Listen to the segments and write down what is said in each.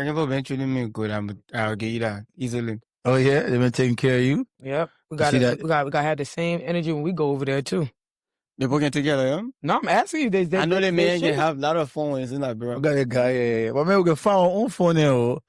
never been treating me good. I'll get you that easily. Oh yeah, they've been taking care of you. Yep. You see that? We got to have the same energy when we go over there too. They're working together, yeah? No, I'm asking you. I know they may share. have a lot of fun when it's in that, bro. I got a guy, yeah. But man, we can find our own phone now.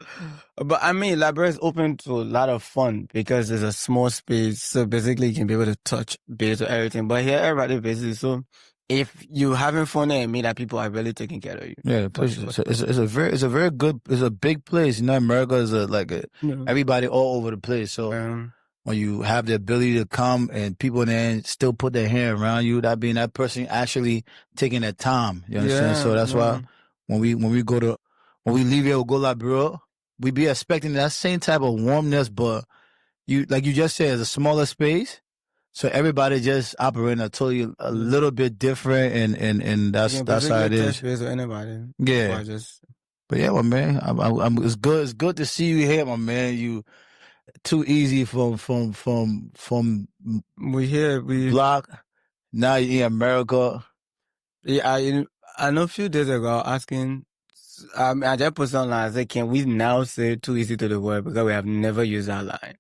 But I mean, Liberia is open to a lot of fun because it's a small space. So basically, you can be able to touch base with everything. But here, everybody busy. So if you having fun there, it means that people are really taking care of you. Yeah, the place it's a very good, it's a big place. You know, America is everybody all over the place. So when you have the ability to come and people then still put their hand around you, that being that person actually taking their time. You understand? So that's why when we leave here, we go Liberia, we be expecting that same type of warmness, but like you just said, it's a smaller space. So everybody just operating a little bit different, and that's how it is. With anybody. Yeah. But yeah, my man, it's good to see you here, my man. You too easy from we block. Now you're in America. Yeah, I know a few days ago I was asking. I just put something like, I said, can we now say too easy to the world because we have never used that line.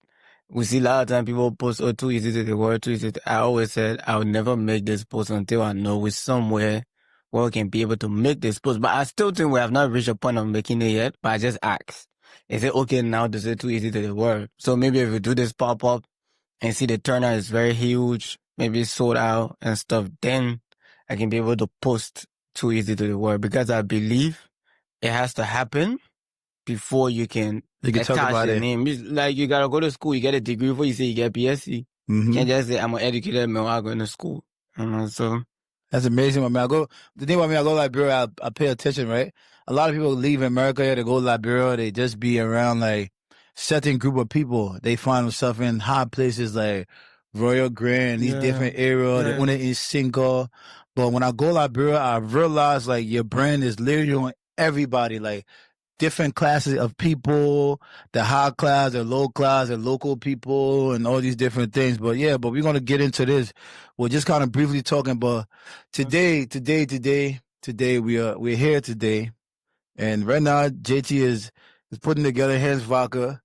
We see a lot of time people post, oh, too easy to the world, too easy. I always said I would never make this post until I know we're somewhere where we can be able to make this post. But I still think we have not reached a point of making it yet. But I just asked, is it okay now to say too easy to the world? So maybe if we do this pop-up and see the turnout is very huge, maybe sold out and stuff, then I can be able to post too easy to the world because I believe it has to happen before you can talk about the name. It's like you gotta go to school, you get a degree before you say you get BSc. You can't just say I'm an educated man while going to school. So that's amazing, my man. The thing about me, I go to Liberia, I pay attention, right? A lot of people leave America here to go to Liberia, they just be around like certain group of people. They find themselves in hot places like Royal Grand, these different areas, they want to in Cinco. But when I go to Liberia, I realize like your brand is literally on everybody, like different classes of people, the high class, the low class, the local people, and all these different things. But yeah, we're going to get into this. We're just kind of briefly talking, but today, we're here today. And right now, JT is putting together Hans Vodka.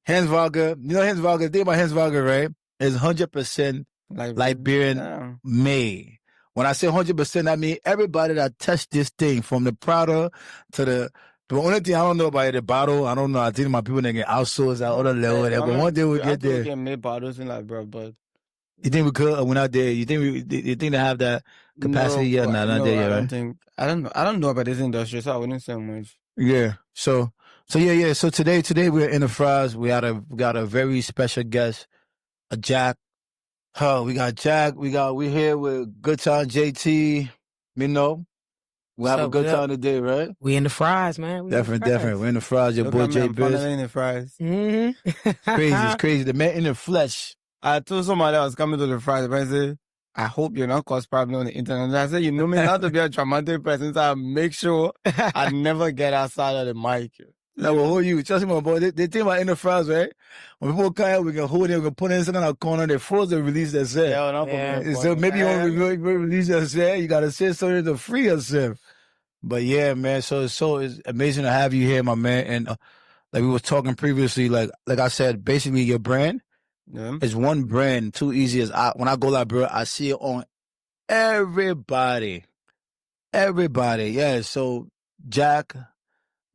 Hans Vodka, you know Hans Vodka, the thing about Hans Vodka, right, is 100% Liberian made. When I say 100%, I mean everybody that touched this thing, from the Prada to the only thing I don't know about the bottle, I don't know. I think my people that get outsourced at other level. But one day we get there. We can make bottles in Liberia, but you think we could? We're not there. You think they have that capacity yet? No, not there yet, right? I don't know about this industry, so I wouldn't say much. Yeah. So yeah. So today we're in the fries. We got a very special guest, a Jack. We got Jack. We here with Good Time JT. You know. We have a good time today, right? We in the fries, man. Definitely. We're in the fries. Your boy J Biz. In the fries. It's crazy. The man in the flesh. I told somebody I was coming to the fries, but I said, I hope you're not cause problem on the internet. And I said, you know me not to be a dramatic person, so I make sure I never get outside of the mic. No, well, who are you? Trust me, my boy. They think about in the fries, right? When people come here, we can hold it, we can put it in some kind of corner. They force to release their set. So maybe you want to release your set. You got to say something to free yourself. But yeah, man. So it's amazing to have you here, my man. And like we were talking previously, like I said, basically your brand is one brand. Too easy as when I go Liberia, I see it on everybody. Yeah. So Jack.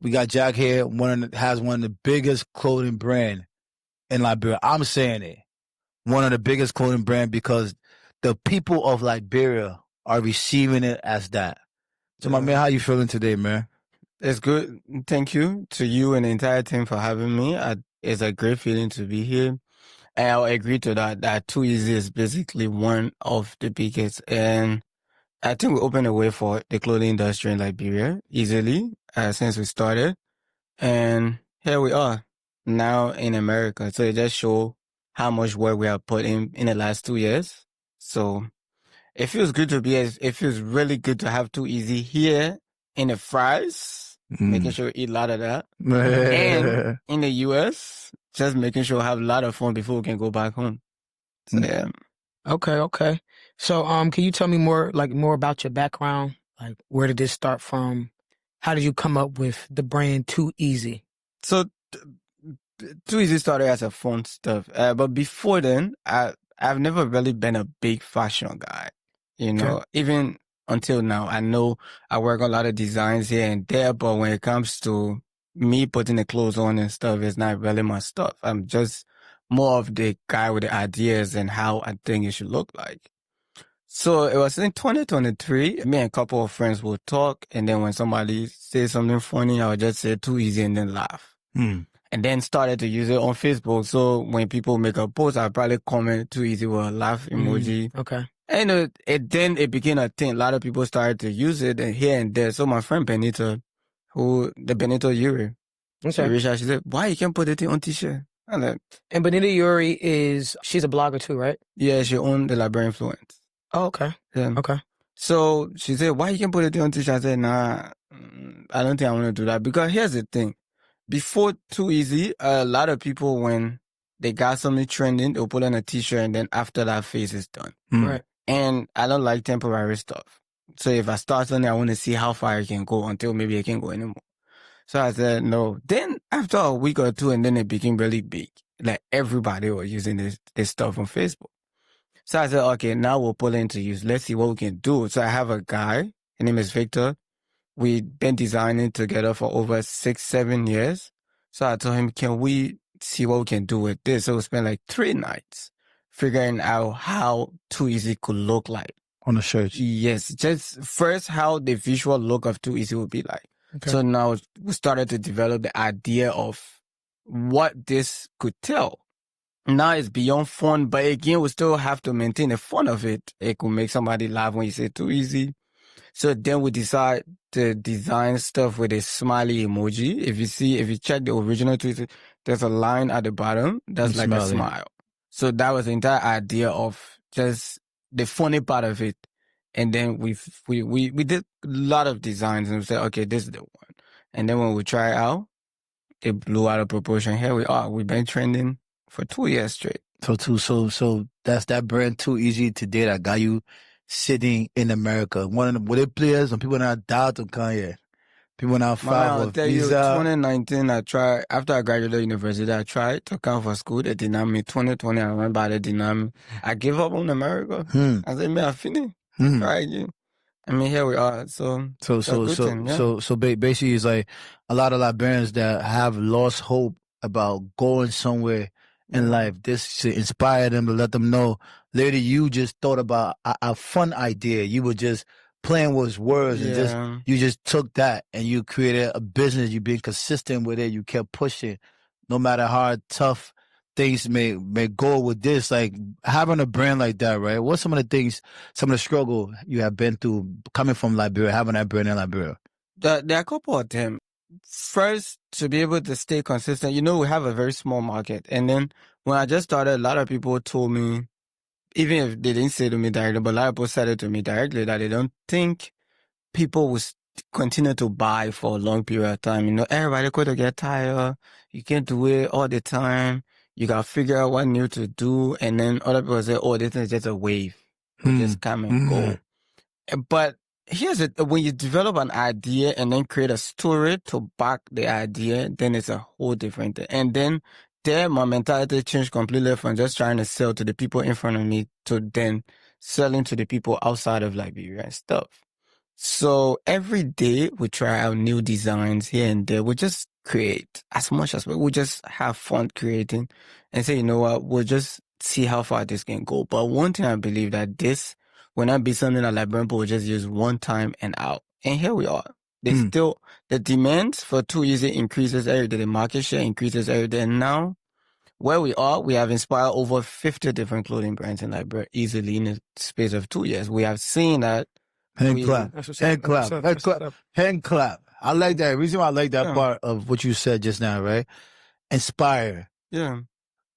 We got Jack here, has one of the biggest clothing brand in Liberia. I'm saying it. One of the biggest clothing brand because the people of Liberia are receiving it as that. So my man, how you feeling today, man? It's good. Thank you to you and the entire team for having me. It's a great feeling to be here. And I'll agree to that Too Easy is basically one of the biggest. And I think we opened a way for the clothing industry in Liberia easily since we started. And here we are now in America. So it just shows how much work we have put in the last 2 years. So it feels good it feels really good to have Too Easy here in the fries, making sure we eat a lot of that. And in the US, just making sure we have a lot of fun before we can go back home. So yeah. Okay. So, can you tell me more about your background? Like, where did this start from? How did you come up with the brand Too Easy? So Too Easy started as a fun stuff. But before then, I've never really been a big fashion guy. You know, even until now, I know I work on a lot of designs here and there, but when it comes to me putting the clothes on and stuff, it's not really my stuff. I'm just more of the guy with the ideas and how I think it should look like. So it was in 2023, me and a couple of friends would talk, and then when somebody says something funny, I would just say Too Easy and then laugh. And then started to use it on Facebook. So when people make a post, I'd probably comment Too Easy with a laugh emoji. Okay. And then it became a thing. A lot of people started to use it and here and there. So my friend Benito, Benito Yuri, she reached out, she said, why you can't put it on t-shirt? And Benito Yuri she's a blogger too, right? Yeah, she owned the Liberian Influence. Oh, okay. Yeah. Okay. So she said, why you can't put it on t-shirt? I said, nah, I don't think I want to do that. Because here's the thing. Before Too Easy, a lot of people, when they got something trending, they'll put on a t-shirt and then after that phase is done. Right. And I don't like temporary stuff. So if I start something, I want to see how far I can go until maybe I can't go anymore. So I said, no. Then after a week or two, and then it became really big. Like everybody was using this stuff on Facebook. So I said, okay, now we'll put it into use. Let's see what we can do. So I have a guy, his name is Victor. We've been designing together for over 6-7 years. So I told him, can we see what we can do with this? So we spent like 3 nights figuring out how Too Easy could look like. On the shirt. Yes. Just first how the visual look of Too Easy would be like. Okay. So now we started to develop the idea of what this could tell. Now it's beyond fun, but again, we still have to maintain the fun of it. It could make somebody laugh when you say Too Easy. So then we decide to design stuff with a smiley emoji. If you check the original tweet, there's a line at the bottom that's like a smile. So that was the entire idea of just the funny part of it. And then we did a lot of designs and we said, okay, this is the one. And then when we try it out, it blew out of proportion. Here we are. We've been trending for 2 years straight. So that's that brand Too Easy today that got you sitting in America. One of the players, and people not doubt on Kanye. People now five I'll tell you, 2019, I tried, after I graduated university, I tried to come for school. They denied me. 2020, I remember they denied me. I gave up on America. I said, man, I finished. Try again. I mean, here we are. So basically, it's like a lot of Liberians that have lost hope about going somewhere in life. This to inspire them, to let them know, later you just thought about a fun idea. You were just playing with words and you just took that and you created a business. You've been consistent with it. You kept pushing, no matter how tough things may go with this. Like having a brand like that, right? What's some of the struggle you have been through coming from Liberia, having that brand in Liberia? There are a couple of them. First, to be able to stay consistent, we have a very small market. And then when I just started, a lot of people told me, even if they didn't say to me directly, but a lot of people said it to me directly, that they don't think people will continue to buy for a long period of time. Everybody could get tired. You can't do it all the time. You got to figure out what new to do. And then other people say, oh, this is just a wave. Just come and go. But here's it. When you develop an idea and then create a story to back the idea, then it's a whole different thing. And then my mentality changed completely from just trying to sell to the people in front of me to then selling to the people outside of Liberia and stuff. So every day we try out new designs here and there. We just create as much as we just have fun creating and say, you know what, we'll just see how far this can go. But one thing I believe that this will not be something that Liberian people will just use one time and out. And here we are. The demand for Too Easy increases every day. The market share increases every day. And now, where we are, we have inspired over 50 different clothing brands in Liberia easily in the space of 2 years. We have seen that. Hand clap. I like that. The reason why I like that part of what you said just now, right? Inspire. Yeah.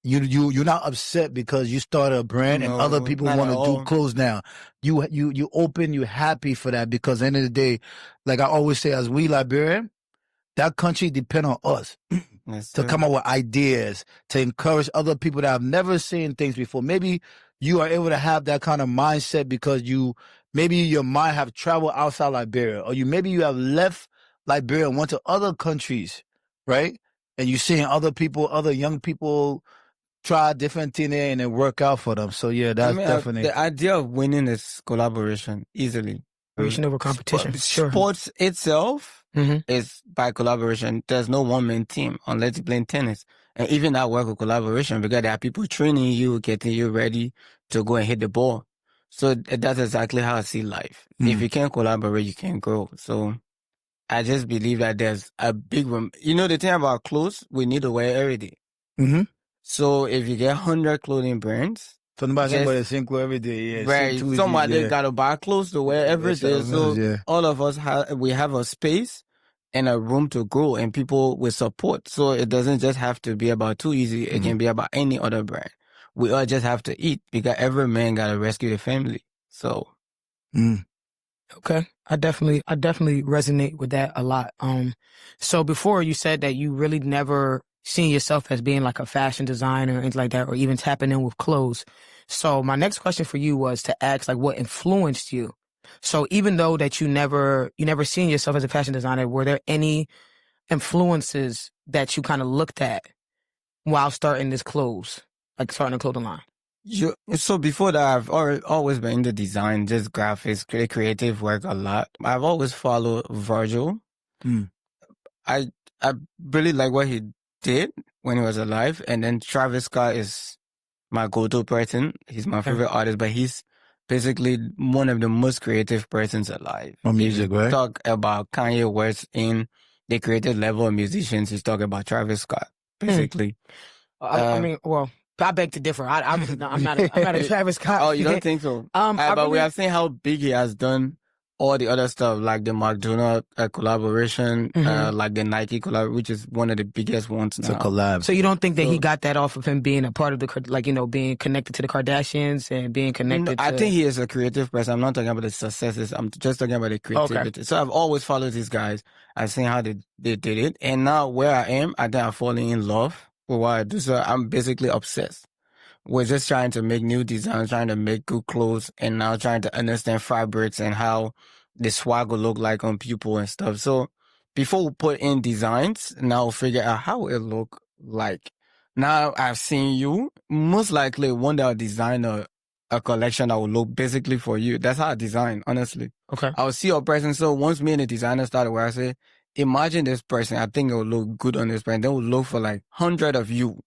You're not upset because you started a brand and other people want to do clothes now. You open, you're happy for that because at the end of the day, like I always say, as we Liberian, that country depend on us to come up with ideas, to encourage other people that have never seen things before. Maybe you are able to have that kind of mindset because maybe your mind have traveled outside Liberia, or maybe you have left Liberia and went to other countries, right? and you're seeing other young people try different things and it work out for them. So yeah, that's definitely the idea of winning is collaboration easily. Collaboration over competition. Sure. Sports itself is by collaboration. There's no one-man team unless you're playing tennis. And even that work with collaboration because there are people training you, getting you ready to go and hit the ball. So that's exactly how I see life. If you can't collaborate, you can't grow. So I just believe that there's a big room. You know, the thing about clothes, we need to wear every day. So if you get 100 clothing brands, somebody can wear the same clothes every day. Yeah, right. Somebody got to buy clothes to wear every day. So all of us we have a space and a room to grow and people with support. So it doesn't just have to be about Too Easy. It can be about any other brand. We all just have to eat because every man got to rescue the family. So. Okay. I definitely resonate with that a lot. So before you said that you really never seen yourself as being like a fashion designer or anything like that, or even tapping in with clothes. So my next question for you was to ask like what influenced you. So even though that you never seen yourself as a fashion designer, were there any influences that you kind of looked at while starting this clothes, like starting a clothing line? So before that, I've always been into design, just graphics, creative work a lot. I've always followed Virgil. I really like what he did when he was alive. And then Travis Scott is my go-to person. He's my favorite artist, but he's basically one of the most creative persons alive. On music, right? Talk about Kanye West in the creative level of musicians. He's talking about Travis Scott, basically. I mean, well, I beg to differ. I'm not a Travis Scott. Oh, you don't think so? But we have seen how big he has done all the other stuff, like the McDonald's collaboration, like the Nike collab, which is one of the biggest ones now. It's a collab. So you don't think that he got that off of him being a part of the, like, you know, being connected to the Kardashians and being connected to... I think he is a creative person. I'm not talking about the successes. I'm just talking about the creativity. Okay. So I've always followed these guys. I've seen how they did it. And now where I am, I think I'm falling in love with what I do. So I'm basically obsessed. We're just trying to make new designs, trying to make good clothes, and now trying to understand fabrics and how the swag will look like on people and stuff. So before we put in designs, now we'll figure out how it look like. Now I've seen you, most likely one day I'll design a collection that will look basically for you. That's how I design, honestly. Okay. I'll see your person. So once me and the designer started where I say, imagine this person, I think it will look good on this person. Then we'll look for like 100 of you.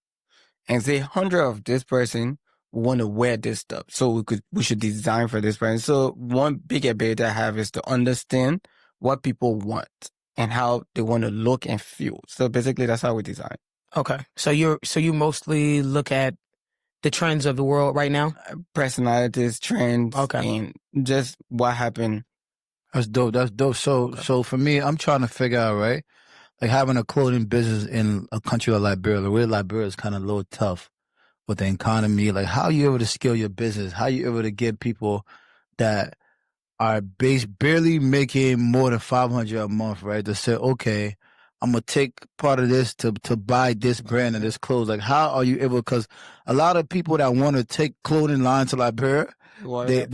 And say 100 of this person want to wear this stuff. So we should design for this person. So one big ability I have is to understand what people want and how they want to look and feel. So basically that's how we design. Okay. So you mostly look at the trends of the world right now? Personalities, trends, and just what happened. That's dope. That's dope. So for me, I'm trying to figure out, right? Like having a clothing business in a country like Liberia, the way Liberia is kind of a little tough with the economy. Like, how are you able to scale your business? How are you able to get people that are barely making more than $500 a month, right? To say, okay, I'm going to take part of this to buy this brand and this clothes. Like, how are you able? Because a lot of people that want to take clothing lines to Liberia, they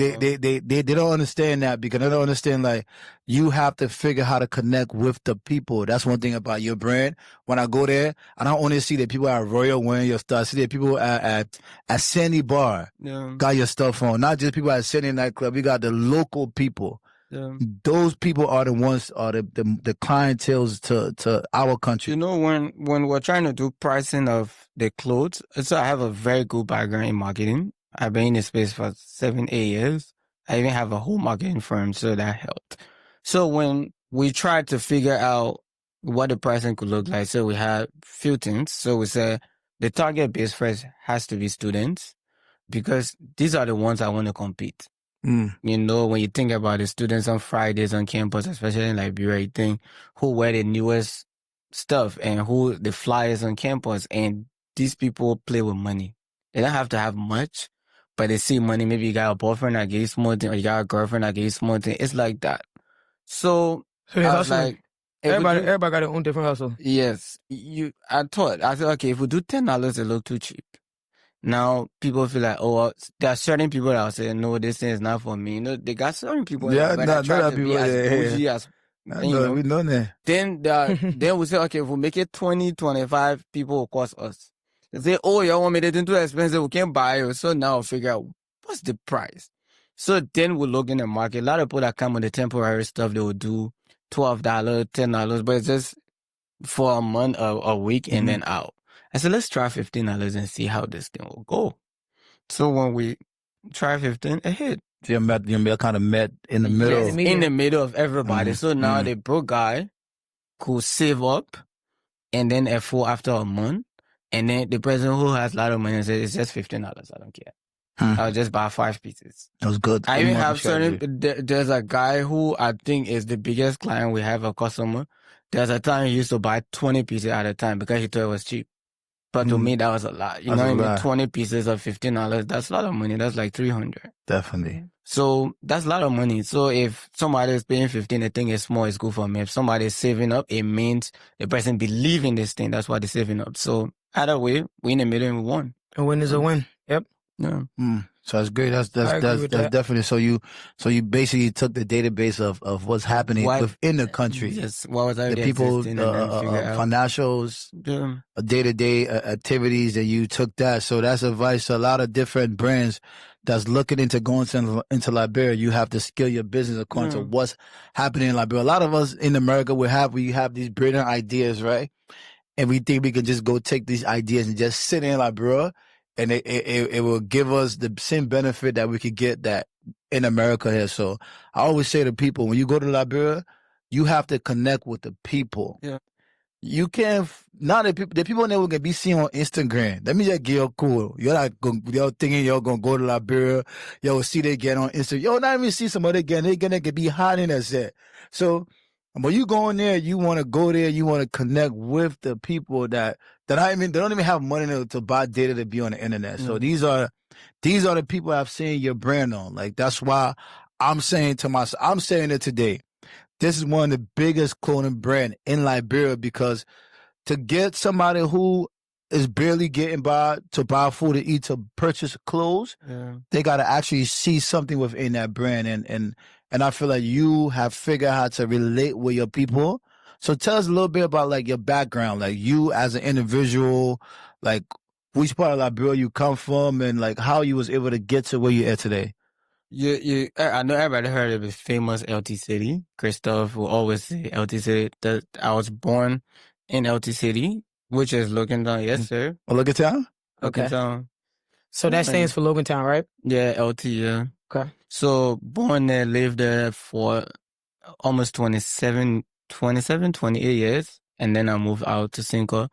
don't understand that, because they don't understand, like, you have to figure how to connect with the people. That's one thing about your brand. When I go there, I don't only see that people at Royal wearing your stuff. I see that people at Sandy Bar got your stuff on. Not just people at Sandy nightclub. You got the local people. Yeah. Those people are the ones, are the clientels to our country. You know, when we're trying to do pricing of the clothes, so I have a very good background in marketing. I've been in the space for 7-8 years. I even have a whole marketing firm, so that helped. So when we tried to figure out what the pricing could look like, so we had few things. So we said the target base first has to be students, because these are the ones that want to compete. You know, when you think about the students on Fridays on campus, especially in Liberia, you think who wear the newest stuff and who the flyers on campus, and these people play with money. They don't have to have much, but they see money. Maybe you got a boyfriend that gave you small thing, or you got a girlfriend that gave you small thing. It's like that. So I was like, everybody got their own different hustle. Yes. I said, okay, if we do $10, it look too cheap. Now people feel like, oh, there are certain people that will say, no, this thing is not for me. You know, they got certain people that try to be as bougie as We know that. Then we say, okay, if we make it 20, 25, people will cost us. They say, oh, y'all want me to do too expensive, we can't buy it. So now we'll figure out what's the price. So then we look in the market. A lot of people that come with the temporary stuff, they will do $12, $10, but it's just for a month, a week, and then out. I said, let's try $15 and see how this thing will go. So when we try 15, it hit. So you kind of met in the middle. Yes, in the middle of everybody. So now the broke guy could save up and then after a month. And then the person who has a lot of money says, it's just $15. I don't care. I'll just buy 5 pieces. That was good. I even have there's a guy who I think is the biggest client we have, a customer. There's a time he used to buy 20 pieces at a time because he thought it was cheap. But to me, that was a lot. You know what I mean? 20 pieces of $15, that's a lot of money. That's like $300. Definitely. So that's a lot of money. So if somebody is paying 15, they think it's small, it's good for me. If somebody is saving up, it means the person believes in this thing. That's why they're saving up. So either way, we in the middle and we won. A win is a win. Yep. Yeah. So that's great. That's definitely. So you basically took the database of what's happening within the country. Yes. What was the people, financials, day-to-day activities, and you took that. So that's advice to a lot of different brands that's looking into going into Liberia. You have to scale your business according to what's happening in Liberia. A lot of us in America, we have these brilliant ideas, right? And we think we can just go take these ideas and just sit in Liberia. And it will give us the same benefit that we could get that in America here. So I always say to people, when you go to Liberia, you have to connect with the people. Yeah. You can't, not the people never can be seen on Instagram. Let me just get you cool. You're not you're thinking you're going to go to Liberia. You'll see they get on Instagram. You'll not even see somebody again. They're going to be hiding that. So when you go in there, you want to go there, you want to connect with the people that they don't even have money to buy data to be on the internet. So these are the people I've seen your brand on. Like, that's why I'm saying it today. This is one of the biggest clothing brand in Liberia, because to get somebody who is barely getting by to buy food to eat, to purchase clothes, they got to actually see something within that brand. And I feel like you have figured out how to relate with your people. So tell us a little bit about like your background, like you as an individual, like which part of Liberia you come from, and like how you was able to get to where you're at today. I know everybody heard of the famous LT City. Christophe will always say LT City. I was born in LT City, which is Logan Town. Yes, sir. Oh, Logan Town? Logan Town. So that stands for Logan Town, right? Yeah, LT, yeah. Okay. So born there, lived there for almost 28 years. And then I moved out to Cinco.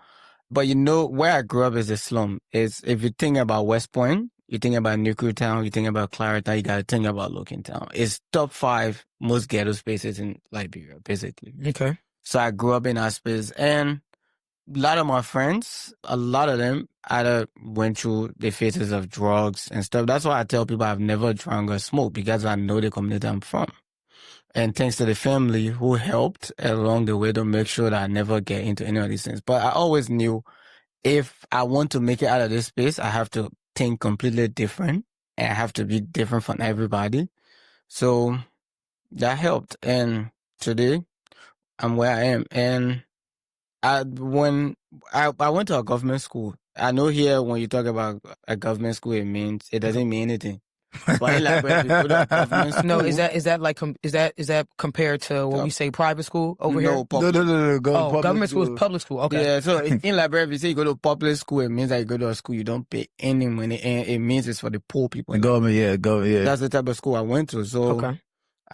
But where I grew up is a slum. If you think about West Point, you think about Nuclear Town, you think about Clarita, you got to think about Logan Town. It's top 5 most ghetto spaces in Liberia, basically. Okay. So I grew up in that space. And a lot of my friends, a lot of them either went through the phases of drugs and stuff. That's why I tell people I've never drunk or smoked, because I know the community I'm from. And thanks to the family who helped along the way to make sure that I never get into any of these things. But I always knew if I want to make it out of this space, I have to think completely different, and I have to be different from everybody. So that helped. And today I'm where I am. And when I went to a government school, I know here when you talk about a government school, it doesn't mean anything. But like when you go to a government school, no, is that compared to what we say private school over here? No. Government school is public school. Okay. Yeah, so in Liberia, if you say you go to public school, it means that you go to a school you don't pay any money, and it means it's for the poor people. Government, yeah. That's the type of school I went to. So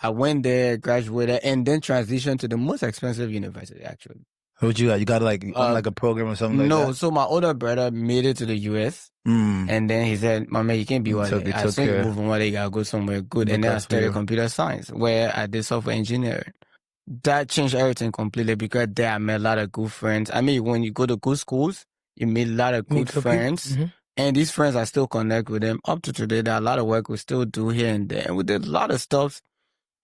I went there, graduated, and then transitioned to the most expensive university, actually. What you got? You got like a program or something like that? No, so my older brother made it to the U.S. And then he said, "My man, you can't be one day. I think you move from one day, you gotta go somewhere good." And then I studied computer science, where I did software engineering. That changed everything completely, because there I met a lot of good friends. I mean, when you go to good schools, you meet a lot of good friends. And these friends, I still connect with them up to today. There are a lot of work we still do here and there. And we did a lot of stuff.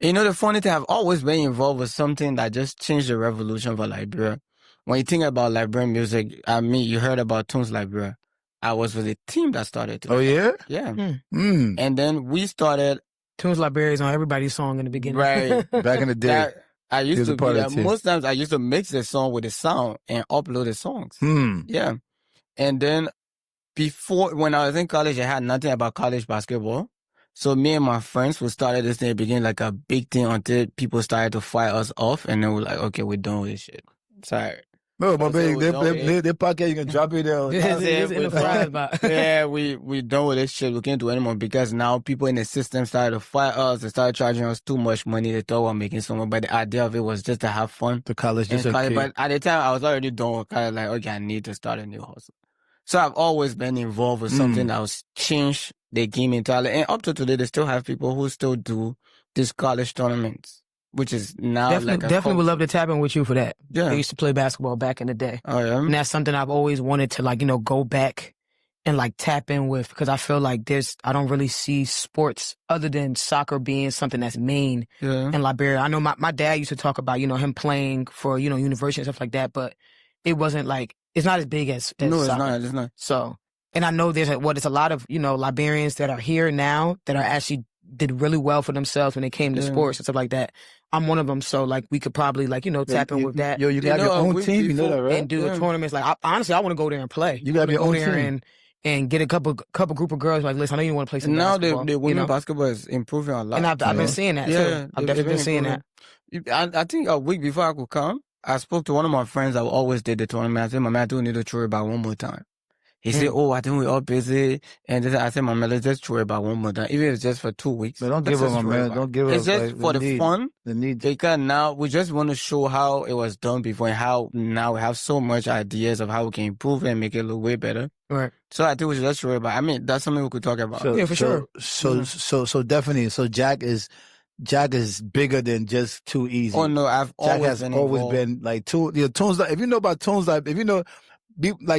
The funny thing, I've always been involved with something that just changed the revolution for Liberia. When you think about Liberian music, I mean, you heard about Tunes Liberia. I was with a team that started. Oh, yeah? Yeah. And then we started. Tunes Liberia is on everybody's song in the beginning. Right. Back in the day. I used to be that. team. Most times I used to mix the song with the sound and upload the songs. Yeah. And then when I was in college, I had nothing about college basketball. So me and my friends, we started this thing, it became like a big thing until people started to fight us off. And then we're like, okay, we're done with this shit. Sorry. No, my baby, they podcast, you can drop it there. Yeah, we done with this shit. We can't do anymore because now people in the system started to fight us. They started charging us too much money. They thought we were making so much, but the idea of it was just to have fun. The college, just college. But at the time, I was already done with college. Like, okay, I need to start a new hustle. So I've always been involved with something that was changed the game entirely. And up to today, they still have people who still do these college tournaments, which is now definitely would love to tap in with you for that. Yeah. I used to play basketball back in the day. Oh, yeah? And that's something I've always wanted to go back and tap in with, because I feel like I don't really see sports other than soccer being something that's main in Liberia. I know my dad used to talk about, him playing for, university and stuff like that, but it wasn't it's not as big as no, soccer. It's not. So, and I know there's a lot of, Liberians that are here now that are actually did really well for themselves when they came to sports and stuff like that. I'm one of them, so we could probably tap in with that. You got your own team, you know that, right? And do the tournaments. Honestly, I want to go there and play. You got your own team. And get a couple group of girls listen, I know you want to play some basketball. Now the women basketball is improving a lot. And I've been seeing that too. I've definitely been seeing that. I think a week before I could come, I spoke to one of my friends that always did the tournament. I said, "My man, I do need to throw it back one more time." He said, "Oh, I think we're all busy." And I said, "My man, let's just throw it back one more time, even if it's just for 2 weeks." But don't give up, my man. Don't give up. It's just for the fun. The need. Because now we just want to show how it was done before and how now we have so much ideas of how we can improve it and make it look way better. Right. So I think we should just throw it back. I mean, that's something we could talk about. Yeah, for sure. So definitely. So Jack is bigger than just Too Easy. Oh no, Jack has always been Tunes. If you know about Tunes,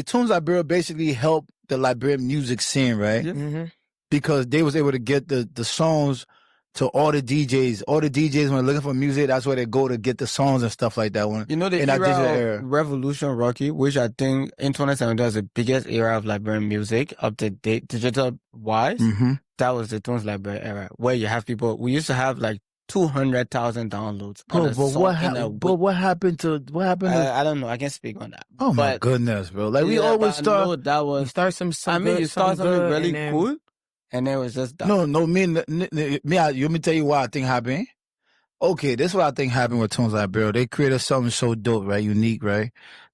Tunes Liberia basically helped the Liberian music scene, right? Yeah. Mm-hmm. Because they was able to get the songs to all the DJs. All the DJs when they're looking for music, that's where they go to get the songs and stuff like that. The Revolution Rocky, which I think in 2017 was the biggest era of Liberian music up to date, digital wise. Mm-hmm. That was the Tunes Liberia era, where you have people. We used to have 200,000 downloads. What happened to? I don't know. I can't speak on that. Oh my goodness, bro! We always start. That was you start something really cool, and then it was just done. No. Let me tell you what I think happened. Okay, this is what I think happened with Tunes Liberia. They created something so dope, right? Unique, right?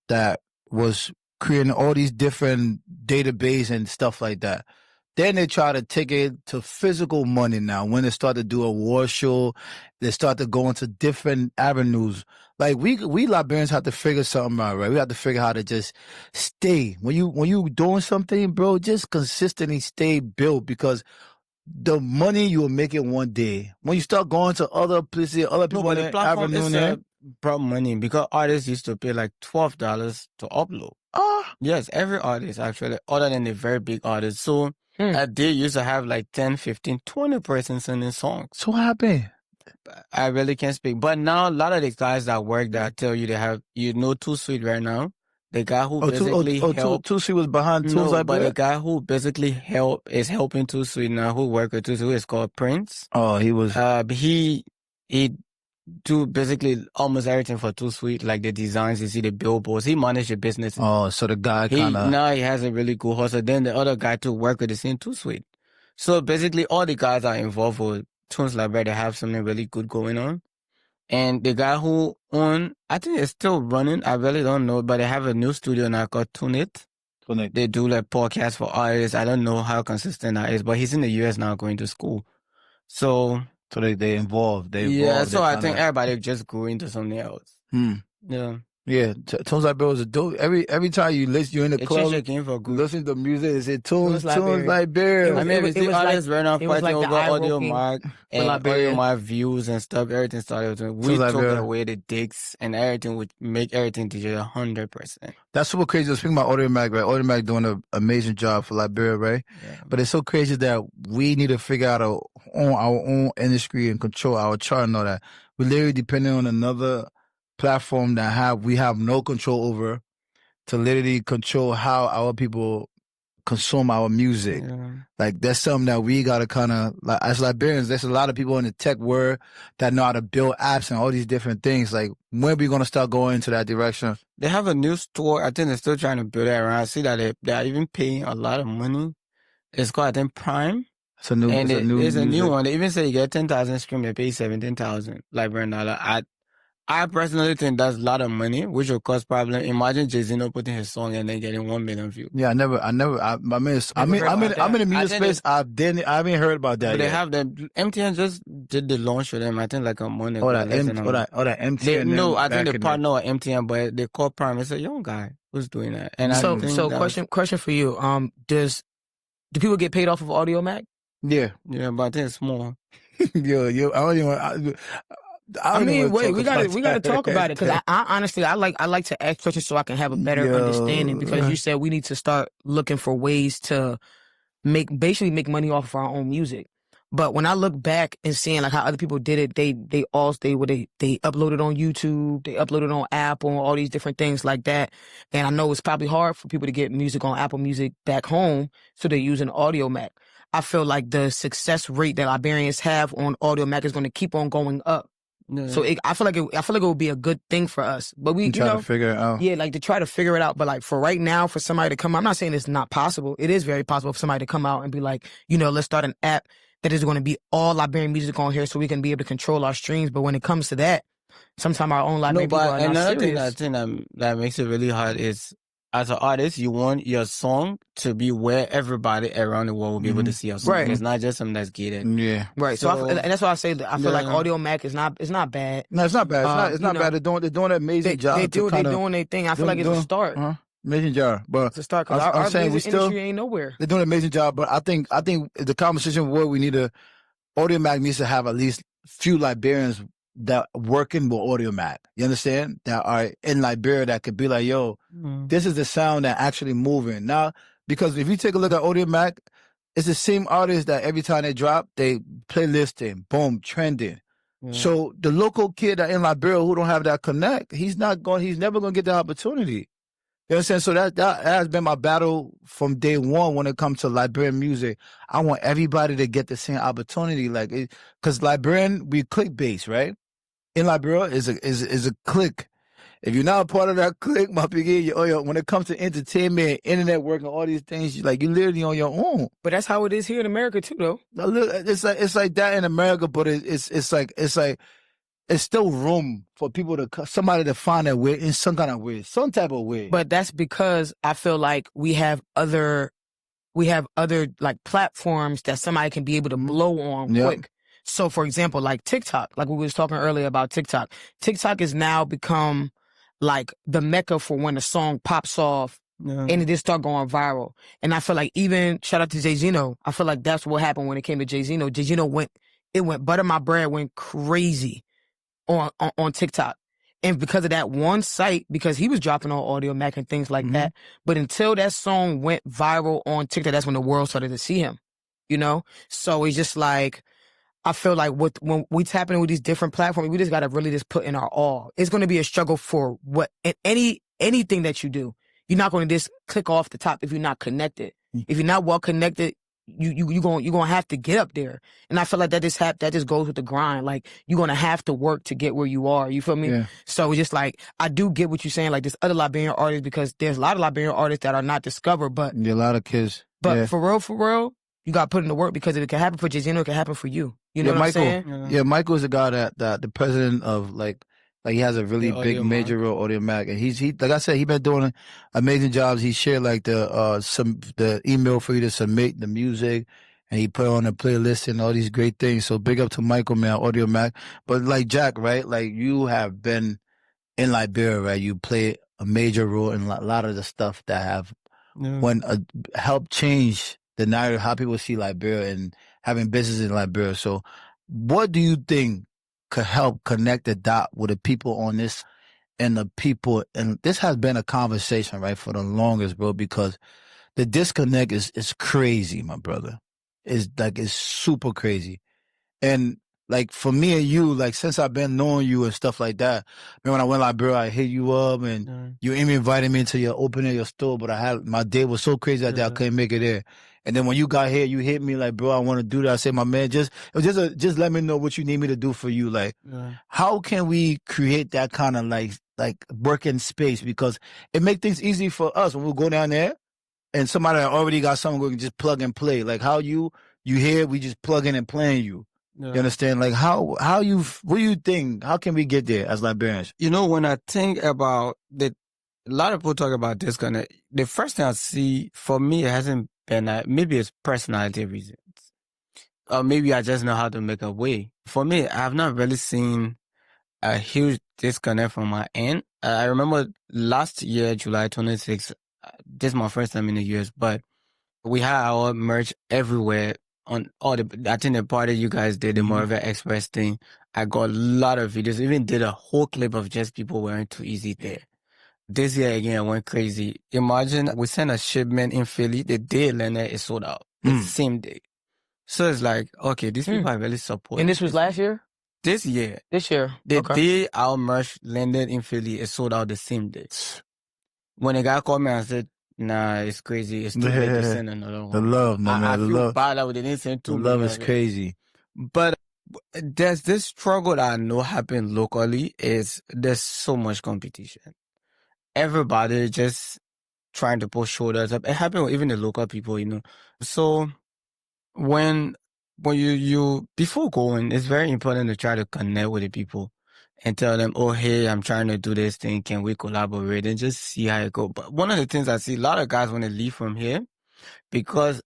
That was creating all these different database and stuff like that. Then they try to take it to physical money now. When they start to do a war show, they start to go into different avenues. We Liberians have to figure something out, right? We have to figure how to just stay. When you doing something, bro, just consistently stay built, because the money you will make it one day. When you start going to other places, other people on the platform is brought money, because artists used to pay $12 to upload. Yes, every artist actually, other than the very big artists. So they used to have 10, 15, 20 persons singing songs. So what happened? I really can't speak. But now a lot of the guys that work there tell you they have, Too Sweet right now. The guy who Too Sweet was behind Tunes Liberia? But the guy who basically is helping Too Sweet now, who work with Too Sweet, is called Prince. Oh, he was. He do basically almost everything for Too Sweet, like the designs, you see the billboards. He managed the business. Oh, so the guy now he has a really cool hustle. Then the other guy to work with the same Too Sweet. So basically all the guys are involved with Tunes Liberia. They have something really good going on. And the guy who I think it's still running. I really don't know, but they have a new studio now called Tune It. They do podcasts for artists. I don't know how consistent that is, but he's in the US now going to school. So they involved. So I think everybody just grew into something else. Yeah. Yeah, Tunes Liberia was a dope. Every time you listen, you're in the club, listen to music, they say Tunes Liberia. I mean, we see artists right now fighting over audio mark and audio mark views and stuff. Everything started with we took away the dicks and everything would make everything digital 100%. That's super crazy. Speaking about audio mark, right? Audio mark doing an amazing job for Liberia, right? Yeah. But it's so crazy that we need to figure out our own industry and control our chart and all that. We're literally depending on another platform that we have no control over, to literally control how our people consume our music. Yeah. Like that's something that we gotta kind of, like, as Liberians, there's a lot of people in the tech world that know how to build apps and all these different things. Like, when are we gonna start going into that direction? They have a new store. I think they're still trying to build it around. I see that they are even paying a lot of money. It's called, I think, Prime. It's a new, And it's a new one. They even say you get 10,000 stream, they pay 17,000 Liberian dollar. I personally think that's a lot of money, which will cause problem. Imagine Jay-Z not putting his song and then getting 1 million views. Yeah, I'm in the music space. I haven't heard about that. But they yet. have the MTN just did the launch for them. I think like a month ago. That MTN. No, I think they partner with MTN, but they call Prime. It's a young guy who's doing that. And question for you. Do people get paid off of Audio Mac? Yeah, but I think it's small. yo, I don't even. We gotta talk about it, because I honestly I like to ask questions so I can have a better understanding, because you said we need to start looking for ways to make money off of our own music. But when I look back and seeing like how other people did it, they uploaded on YouTube, they uploaded on Apple, all these different things like that. And I know it's probably hard for people to get music on Apple Music back home, so they're using Audio Mac. I feel like the success rate that Liberians have on Audio Mac is going to keep on going up. Yeah. So I feel like it would be a good thing for us. But we try to figure it out. Yeah, like to try to figure it out. But like for right now, for somebody to come out, I'm not saying it's not possible. It is very possible for somebody to come out and be like, let's start an app that is going to be all Liberian music on here, so we can be able to control our streams. But when it comes to that, sometimes our own Liberian people are not serious. Another thing that makes it really hard is, as an artist, you want your song to be where everybody around the world will be able to see your song. Right. It's not just something that's gated. Yeah. Right. So and that's why I say that I feel like Audio Mac is not bad. No, it's not bad. It's not bad. They're doing an amazing job. They're doing their thing. I feel like it's a start. Amazing job. But it's a start, because our music industry ain't nowhere. They're doing an amazing job. But I think the conversation where we need to, Audio Mac needs to have at least few Liberians that working with Audio Mac. You understand? That are in Liberia that could be like, yo, this is the sound that actually moving. Now, because if you take a look at Audio Mac, it's the same artists that every time they drop, they playlisting, boom, trending. Yeah. So the local kid that in Liberia who don't have that connect, he's never gonna get the opportunity. You understand? So that has been my battle from day one when it comes to Liberian music. I want everybody to get the same opportunity, like, because Liberian, we click based, right? In Liberia is a click. If you're not a part of that click, my piggy, when it comes to entertainment, internet work, and all these things, you're literally on your own. But that's how it is here in America too, though. It's like that in America, but it's still room for people somebody to find their way in some kind of way, some type of way. But that's because I feel like we have other like platforms that somebody can be able to blow on quick. So, for example, like TikTok, like we was talking earlier about TikTok. TikTok has now become like the mecca for when a song pops off and it just start going viral. And I feel like, even shout out to Jay-Zeno, I feel like that's what happened when it came to Jay-Zeno. Jay-Zeno went Butter My Bread went crazy on TikTok. And because of that one site, because he was dropping on Audio Mac and things like that. But until that song went viral on TikTok, that's when the world started to see him, So it's just like, I feel like when we tap in with these different platforms, we just got to really just put in our all. It's going to be a struggle for anything that you do. You're not going to just click off the top if you're not connected. If you're not well connected, you're going to have to get up there. And I feel like that just goes with the grind. Like, you're going to have to work to get where you are. You feel me? Yeah. So it's just like, I do get what you're saying. Like, there's other Liberian artists, because there's a lot of Liberian artists that are not discovered, but a lot of kids. But for real, you got to put in the work, because if it can happen for Jay-Zeno, it can happen for you. You know what I'm saying? Yeah, Michael is a guy that the president of like he has a really big major role, Audio Mac, and he like I said, he been doing amazing jobs. He shared like the email for you to submit the music, and he put on a playlist and all these great things. So big up to Michael, man, Audio Mac. But like Jack, right? Like, you have been in Liberia, right? You play a major role in a lot of the stuff that have helped change the narrative, how people see Liberia and having business in Liberia. So what do you think could help connect the dot with the people on this and the people? And this has been a conversation, right, for the longest, bro, because the disconnect is crazy, my brother. It's super crazy. And like for me and you, like since I've been knowing you and stuff like that, man, when I went to Liberia, I hit you up and you even invited me to your opening of your store, but my day was so crazy that day I couldn't make it there. And then when you got here, you hit me like, bro, I want to do that. I said, my man, just let me know what you need me to do for you. Like, how can we create that kind of like working space? Because it make things easy for us when we go down there and somebody that already got something we can just plug and play. Like how you here, we just plug in and playing you. You understand? Like what do you think? How can we get there as Liberians? You know, when I think about a lot of people talk about disconnect. The first thing I see for me, it hasn't been maybe it's personality reasons, or maybe I just know how to make a way. For me, I have not really seen a huge disconnect from my end. I remember last year, July 26th, this is my first time in the US, but we had our merch everywhere on all I think the party you guys did, the Moreover Express thing. I got a lot of videos, even did a whole clip of just people wearing Too Easy there. This year again, I went crazy. Imagine we sent a shipment in Philly, the day Leonard is sold out, the same day. So it's like, okay, these people are really supporting. And this was last year? This year. This year. The day our merch landed in Philly, it sold out the same day. When a guy called me and said, nah, it's crazy. It's too late to send another one. The love, man. I feel bad that they didn't send two. The love is crazy. But there's this struggle that I know happened locally is there's so much competition. Everybody just trying to push shoulders up. It happened with even the local people, you know. So when you before going, it's very important to try to connect with the people and tell them, oh, hey, I'm trying to do this thing. Can we collaborate? And just see how it goes. But one of the things I see, a lot of guys want to leave from here because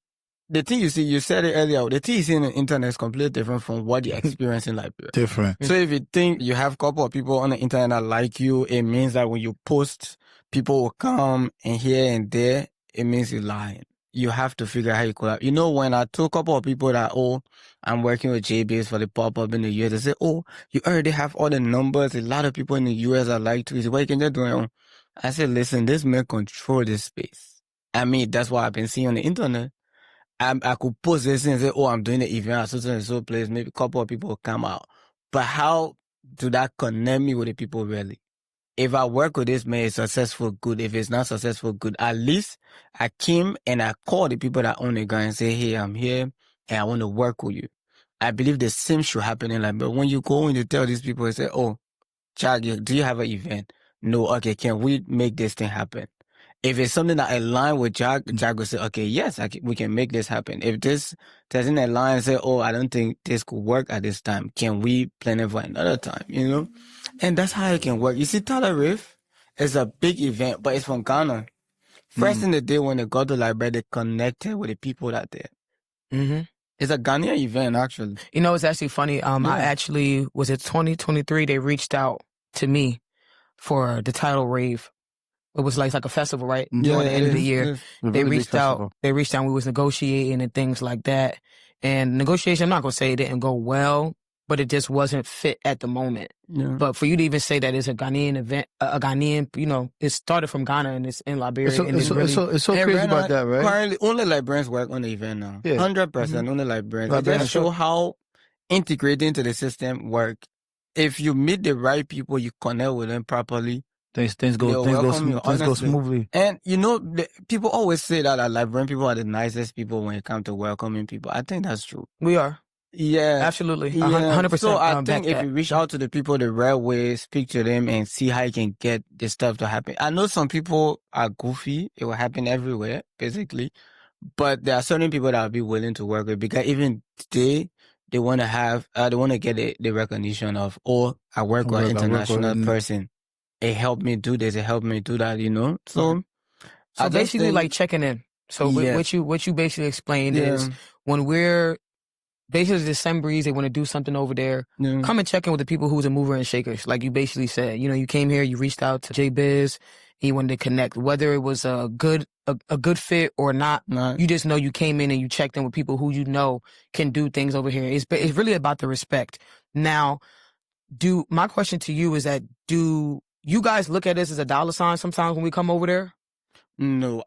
the thing you see, you said it earlier, the thing you see on the internet is completely different from what you experience in Liberia. Different. So if you think you have a couple of people on the internet that like you, it means that when you post, people will come and here and there, it means you're lying. You have to figure out how you collaborate. You know, when I told a couple of people that, oh, I'm working with JBS for the pop-up in the US, they say, oh, you already have all the numbers. A lot of people in the US are like to you. What you can just do it on? I said, listen, this man control this space. I mean, that's what I've been seeing on the internet. I could post this and say, oh, I'm doing the event at so and so place. Maybe a couple of people will come out. But how do that connect me with the people really? If I work with this man, it's successful, good. If it's not successful, good. At least I came and I called the people that own the guy and say, hey, I'm here and I want to work with you. I believe the same should happen in Liberia. But when you go and you tell these people, they say, oh, Chad, do you have an event? No, okay, can we make this thing happen? If it's something that aligns with Jack will say, okay, yes, we can make this happen. If this doesn't align and say, oh, I don't think this could work at this time, can we plan it for another time, you know? And that's how it can work. You see, Tyler Reef is a big event, but it's from Ghana. First in the day when they got to Liberia, they connected with the people that there. Mm-hmm. It's a Ghanaian event, actually. You know, it's actually funny. I actually, was it 2023, they reached out to me for the title rave. It was like a festival, right? During the end of the year. They reached out, we was negotiating and things like that. And negotiation, I'm not going to say it didn't go well, but it just wasn't fit at the moment. Yeah. But for you to even say that it's a Ghanaian event, a Ghanaian, you know, it started from Ghana and it's in Liberia. It's so crazy about that, right? Currently, only Liberians work on the event now. 100%, only Liberians. It just show how integrating into the system work. If you meet the right people, you connect with them properly, Things go smoothly. And you know, people always say that Liberian people are the nicest people when it comes to welcoming people. I think that's true. We are. Yeah. Absolutely. Yeah. 100%. So I think if you reach out to the people the right way, speak to them and see how you can get this stuff to happen. I know some people are goofy. It will happen everywhere, basically. But there are certain people that will be willing to work with because even today, they want to get the recognition of, oh, I work with an international person. It helped me do this. It helped me do that, you know? So basically like checking in. So what you basically explained is when we're basically December's, they want to do something over there, come and check in with the people who's a mover and shakers. Like you basically said, you know, you came here, you reached out to J-Biz, and you wanted to connect. Whether it was a good fit or not, you just know you came in and you checked in with people who you know can do things over here. It's really about the respect. Now, my question to you is that do you guys look at this as a dollar sign sometimes when we come over there? No,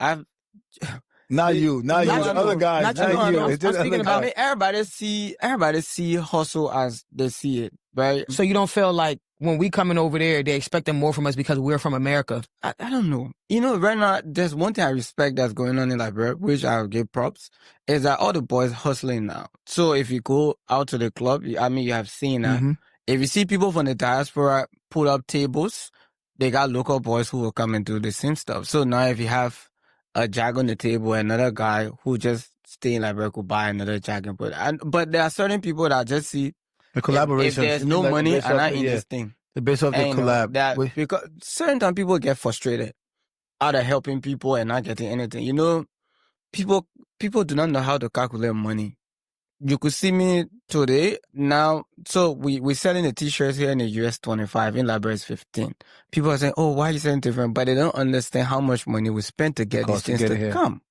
Not you, other guys, not you. I'm speaking about. I mean, everybody see hustle as they see it, right? So you don't feel like when we coming over there, they expecting more from us because we're from America? I don't know. Right now, there's one thing I respect that's going on in Liberia, which I'll give props, is that all the boys hustling now. So if you go out to the club, you have seen that. Mm-hmm. If you see people from the diaspora put up tables, they got local boys who will come and do the same stuff. So now if you have a jag on the table, another guy who just stay in Liberia could buy another jag and put it. But there are certain people that just see the collaboration. If there's no money and I'm in this thing. The base of the collab. Because certain time people get frustrated out of helping people and not getting anything. People do not know how to calculate money. You could see me today now. So we're selling the t-shirts here in the US 25, in Liberia is 15. People are saying, oh, why are you selling different? But they don't understand how much money we spent to get these things to come.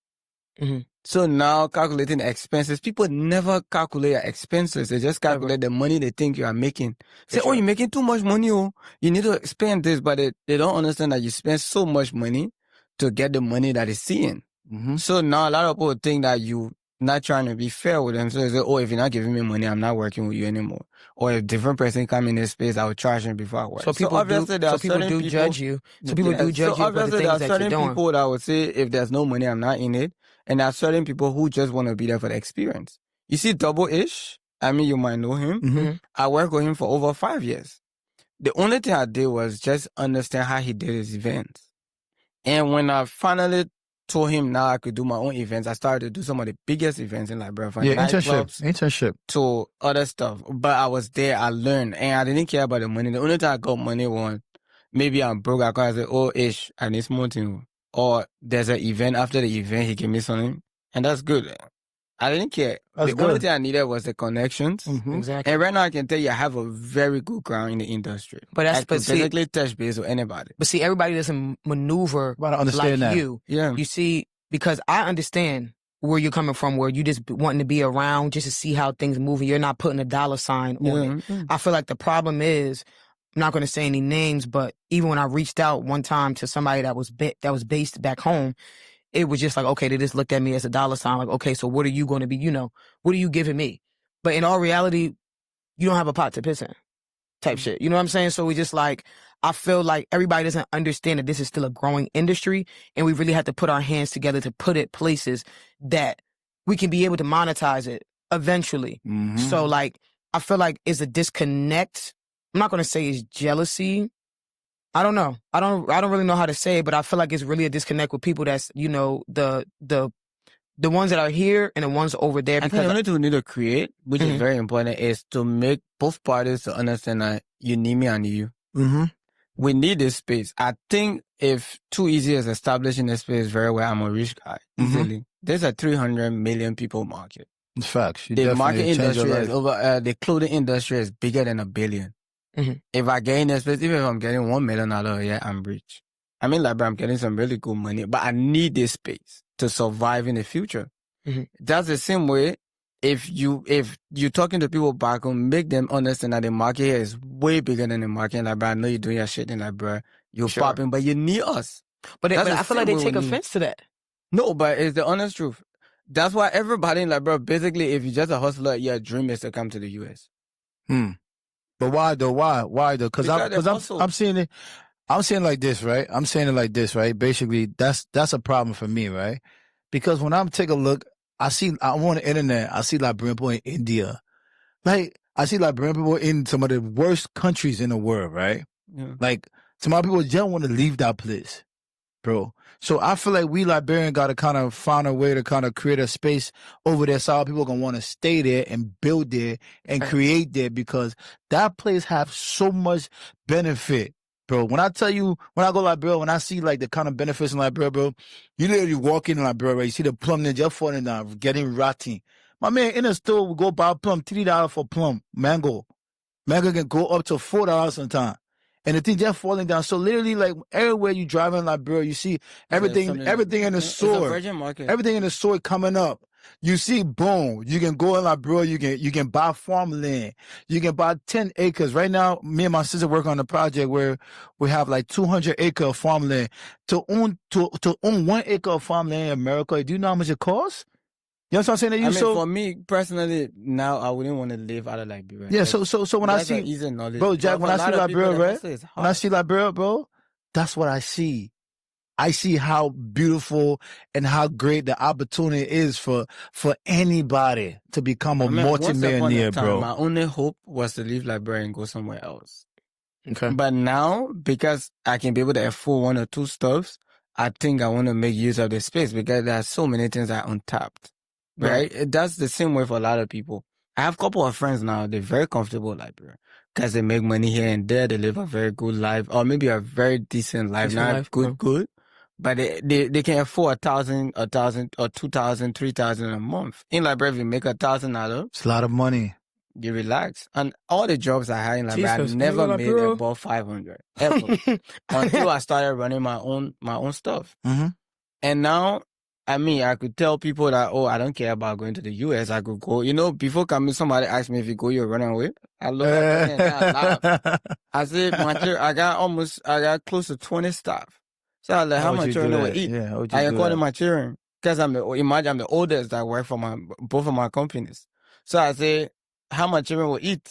Mm-hmm. So now calculating the expenses, people never calculate your expenses. They just calculate the money they think you are making. Say, oh, you're making too much money. Oh, you need to spend this, but they don't understand that you spend so much money to get the money that is seeing. Mm-hmm. So now a lot of people think that you not trying to be fair with them. So they say, oh, if you're not giving me money, I'm not working with you anymore. Or if different person come in this space, I will charge him before I work. So people do judge you. So people do judge you for the things that you're doing. There are certain people that would say, if there's no money, I'm not in it. And there are certain people who just want to be there for the experience. You see Double-ish, you might know him. Mm-hmm. I worked with him for over 5 years. The only thing I did was just understand how he did his events. And when I finally told him now I could do my own events, I started to do some of the biggest events in Liberia. From internship to other stuff. But I was there, I learned, and I didn't care about the money. The only time I got money was maybe I'm broke. I call, I say, oh, Ish, I need small thing. Or there's an event, after the event, he gave me something. And that's good. I didn't care. The only thing I needed was the connections. Mm-hmm. Exactly. And right now I can tell you I have a very good ground in the industry. But that's basically touch base with anybody. But see, everybody doesn't maneuver like that. You. Yeah. You see, because I understand where you're coming from, where you just wanting to be around just to see how things move and you're not putting a dollar sign on it. Yeah. I feel like the problem is, I'm not going to say any names, but even when I reached out one time to somebody that was based back home, it was just like, okay, they just looked at me as a dollar sign. Like, okay, so what are you going to be, what are you giving me? But in all reality, you don't have a pot to piss in type shit. You know what I'm saying? So we just like, I feel like everybody doesn't understand that this is still a growing industry and we really have to put our hands together to put it places that we can be able to monetize it eventually. Mm-hmm. So like, I feel like it's a disconnect. I'm not going to say it's jealousy. I don't know. I don't really know how to say it, but I feel like it's really a disconnect with people that's, the ones that are here and the ones over there. Because I think the only thing we need to create, which is very important, is to make both parties to understand that you need me and you. Mm-hmm. We need this space. I think if Too Easy is establishing this space very well, I'm a rich guy. Easily. There's a 300 million people market. It's facts. The market industry is over, the clothing industry is bigger than $1 billion. Mm-hmm. If I get in this place, even if I'm getting $1 million a year, I'm rich. Liberia, I'm getting some really good money, but I need this space to survive in the future. Mm-hmm. That's the same way. If you're talking to people back home, make them understand that the market here is way bigger than the market in Liberia. I know you're doing your shit in Liberia. You're popping, but you need us. But I feel like they take offense to that. No, but it's the honest truth. That's why everybody in Liberia, basically, if you're just a hustler, your dream is to come to the US. But why though? Why though? Because I'm seeing it. I'm saying like this, right? I'm saying it like this, right? Basically, that's a problem for me, right? Because when I'm take a look, I'm on the internet, I see Liberian people in India. Like, I see Liberian people in some of the worst countries in the world, right? Yeah. Like, some of people just want to leave that place, bro. So I feel like we Liberian got to kind of find a way to kind of create a space over there so our people going to want to stay there and build there and create there, because that place have so much benefit, bro. When I tell you, when I go to Liberia, when I see like the kind of benefits in Liberia, bro, you literally walk in Liberia, right? You see the plum there just falling down, getting rotten. My man, in the store, we go buy a plum, $3 for plum, mango. Mango can go up to $4 sometimes. And the thing just falling down. So literally, like, everywhere you drive in Liberia, you see everything in the store. Virgin market. Everything in the store coming up. You see, boom, you can go in Liberia, you can buy farmland. You can buy 10 acres. Right now, me and my sister work on a project where we have like 200 acre of farmland. To own 1 acre of farmland in America, do you know how much it costs? You know what I'm saying? For me personally, now I wouldn't want to live out of Liberia. Yeah, so when I see, easy knowledge. Bro, Jack, when I see Liberia, right? When I see Liberia, bro, that's what I see. I see how beautiful and how great the opportunity is for anybody to become a multimillionaire, bro. My only hope was to leave Liberia and go somewhere else. Okay. But now, because I can be able to afford 1 or 2 stuffs, I think I want to make use of the space because there are so many things that are untapped. Right? That's the same way for a lot of people. I have a couple of friends now, they're very comfortable in Liberia because they make money here and there, they live a very good life, or maybe a very decent life, good. But they can afford $1,000, or $2,000, $3,000 a month. In Liberia, if you make $1,000, it's a lot of money. You relax. And all the jobs I had in Liberia, I never made above 500 ever until I started running my own stuff. Mm-hmm. And now, I could tell people that, I don't care about going to the US. I could go. Before coming, somebody asked me if you go, you're running away. I look at them and I laugh. I said, I got close to 20 staff. So I was like, how much children will eat? Yeah, I call them my children. Because I'm the oldest that work for both of my companies. So I say, how much children will eat?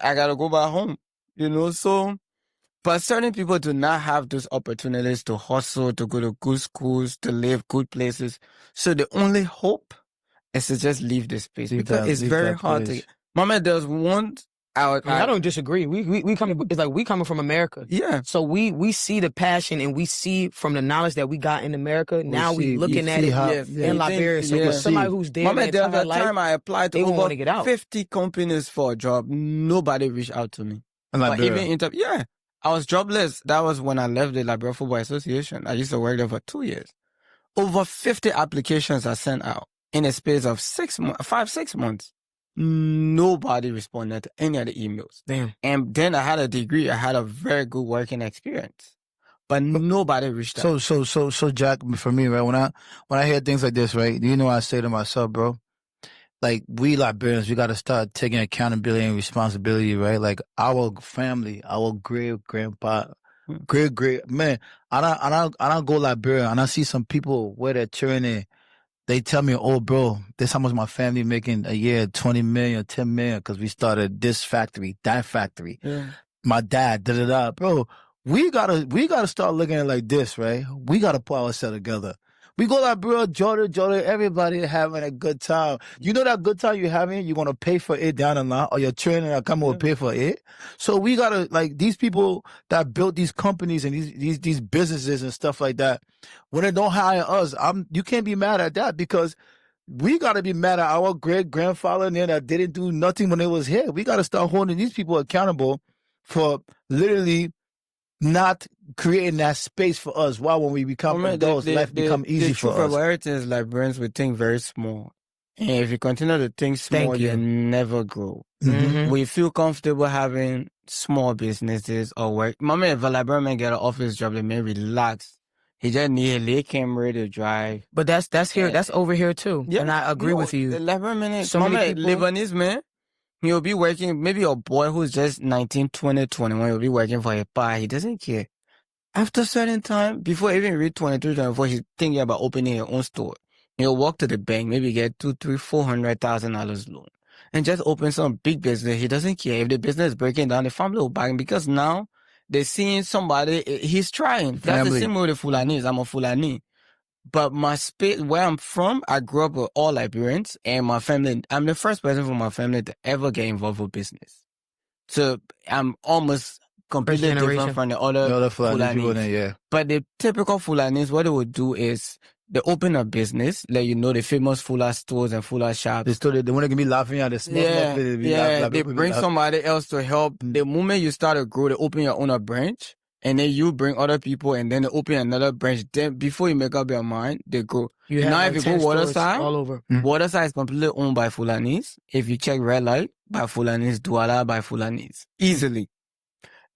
I got to go back home. So, but certain people do not have those opportunities to hustle, to go to good schools, to live good places. So the only hope is to just leave this space because it's very hard to. Mama, there's one. I don't disagree. We coming. It's like we coming from America. Yeah. So we see the passion and we see from the knowledge that we got in America. Now we looking at it in Liberia. So for somebody who's there, Mama, there was a time I applied to over 50 companies for a job. Nobody reached out to me. Yeah. I was jobless. That was when I left the Liberia Football Association. I used to work there for 2 years. Over 50 applications I sent out in a space of 6 months. Nobody responded to any of the emails. Damn. And then I had a degree. I had a very good working experience, but nobody reached out. So Jack, for me, right? When I hear things like this, right? I say to myself, bro, like we Liberians, we got to start taking accountability and responsibility, right? Like our family, our great-grandpa, great man. I don't go Liberia and I see some people where they're children. They tell me, oh, bro, this how much my family making a year, 20 million, 10 million, because we started this factory, that factory. Yeah. My dad, da-da-da. Bro, we gotta start looking at it like this, right? We gotta put ourselves together. We go like, bro, Jordan, everybody having a good time. You know that good time you're having, you're going to pay for it down the line, or your trainer will come and pay for it. So we got to, like, these people that built these companies and these businesses and stuff like that, when they don't hire us, you can't be mad at that because we got to be mad at our great-grandfather and that didn't do nothing when they was here. We got to start holding these people accountable for literally not creating that space for us. Why, when we become adults, life become easy for us. The truth about it is, Liberians, we think very small. And if you continue to think small, you never grow. Mm-hmm. We feel comfortable having small businesses or work. Mama, if a Liberian man get an office job, they may relax. He just need a late camera to drive. But that's here. That's over here too. Yeah. And I agree with you. The Liberian man, Lebanese man, he'll be working, maybe a boy who's just 19, 20, 21, he'll be working for a bar. He doesn't care. After a certain time, before even reach 23, 24, he's thinking about opening his own store. He'll walk to the bank, maybe get $200,000, $400,000 loan, and just open some big business. He doesn't care if the business is breaking down. The family will back him because now they're seeing somebody. He's trying. That's the same way with the Fulanis. I'm a Fulani. But my space, where I'm from, I grew up with all Liberians, and my family, I'm the first person from my family to ever get involved with business. So I'm almost completely different from the other Fulanis. But the typical Fulanis, what they would do is they open a business, like, the famous Fula stores and Fula shops. They want to be laughing at the small. They bring somebody else to help. The moment you start to grow, they open your own branch. And then you bring other people, and then they open another branch. Then before you make up your mind, they go. Now, if you go Waterside, all over. Waterside is completely owned by Fulanis. If you check Red Light, by Fulanis, Douala by Fulanis, easily.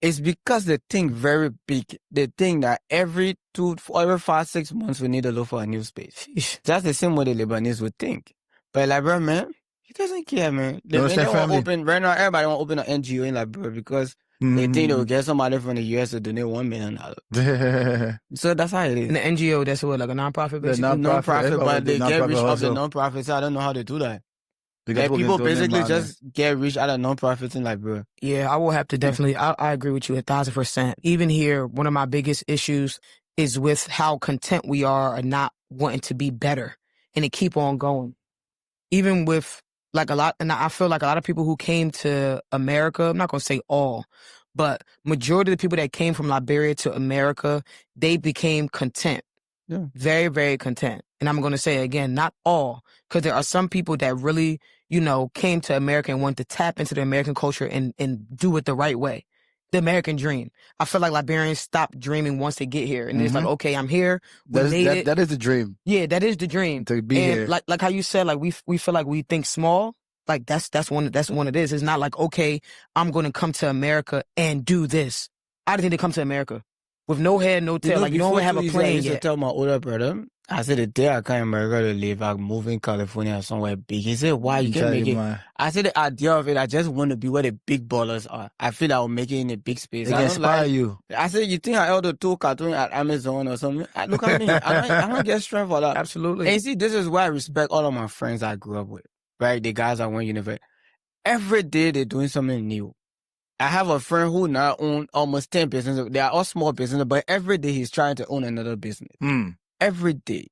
It's because they think very big. They think that every 5, 6 months we need to look for a new space. That's the same way the Lebanese would think. But Liberia, man, he doesn't care, man. They want to open, right now, everybody want to open an NGO in Liberia because they think they will get somebody from the US to donate $1 million. So that's how it is. And the NGO, that's what, like a nonprofit, basically? Non-profit, but they get rich off the non-profit, so I don't know how to do that. Like people basically just get rich out of non-profits in Liberia. Yeah, I will have to definitely, I agree with you 1,000%. Even here, one of my biggest issues is with how content we are and not wanting to be better and to keep on going. Even with like a lot, and I feel like a lot of people who came to America, I'm not going to say all, but majority of the people that came from Liberia to America, they became content. Yeah. Very, very content. And I'm going to say again, not all, because there are some people that really, you know, came to America and wanted to tap into the American culture and do it the right way. The American dream. I feel like Liberians stop dreaming once they get here. And it's like, okay, I'm here. That is the dream. Yeah, that is the dream. To be here. Like how you said, like we feel like we think small. Like that's one it is. It's not like, okay, I'm going to come to America and do this. I didn't think to come to America with no head, no tail. Like you don't have a plan I used to tell my older brother, I said, the day I come to America to live, I move in California or somewhere big. He said, why? You can't make it. I said, the idea of it, I just want to be where the big ballers are. I feel I will make it in a big space. It can inspire you. I said, you think I held the 2 cartoons at Amazon or something? Look at me. I don't get strength for that. Absolutely. And you see, this is why I respect all of my friends I grew up with, right? The guys I went to university. Every day they're doing something new. I have a friend who now owns almost 10 businesses. They are all small businesses, but every day he's trying to own another business. Every day.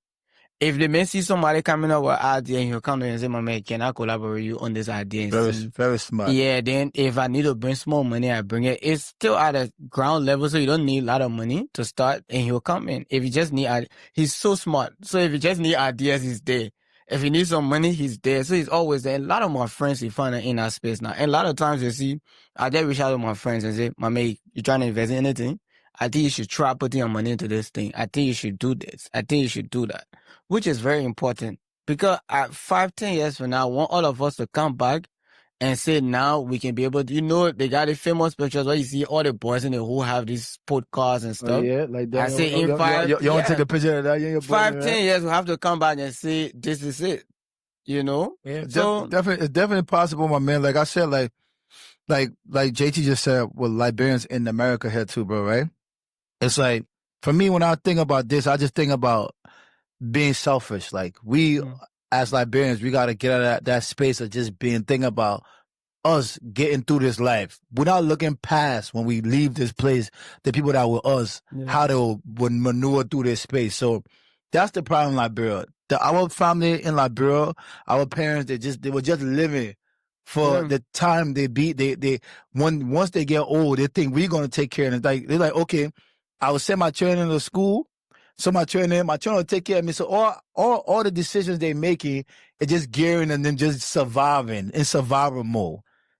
If the man sees somebody coming up with an idea and he'll come to and say, my man, can I collaborate with you on this idea? Very smart. Yeah, then if I need to bring small money, I bring it. It's still at a ground level, so you don't need a lot of money to start, and he'll come in. If you just need, he's so smart. So if you just need ideas, he's there. If you need some money, he's there. So he's always there. And a lot of my friends, you find in that space now. And a lot of times you see, I just reach out to my friends and say, my man, you trying to invest in anything? I think you should try putting your money into this thing. I think you should do this. I think you should do that. Which is very important. Because at 5-10 years from now, I want all of us to come back and say now we can be able to, you know, they got the famous pictures where you see all the boys in the who have these podcasts and stuff. Yeah, like that. I say in 5 you want to take a picture of that? Yeah, 5-10 years, we have to come back and say this is it. You know? Yeah, so it's definitely possible, my man. Like I said, like JT just said, well, Liberians in America here too, bro, right? It's like, for me, when I think about this, I just think about being selfish. Like, we, as Liberians, we got to get out of that space of just thinking about us getting through this life. We're not looking past when we leave this place, the people that were us, how they would maneuver through this space. So that's the problem in Liberia. Our family in Liberia, our parents, they were just living for the time once they get old, they think we're gonna take care of them. They're like, okay, I will send my children to school, so my children will take care of me. So all the decisions they're making is just gearing and then just surviving in survival mode.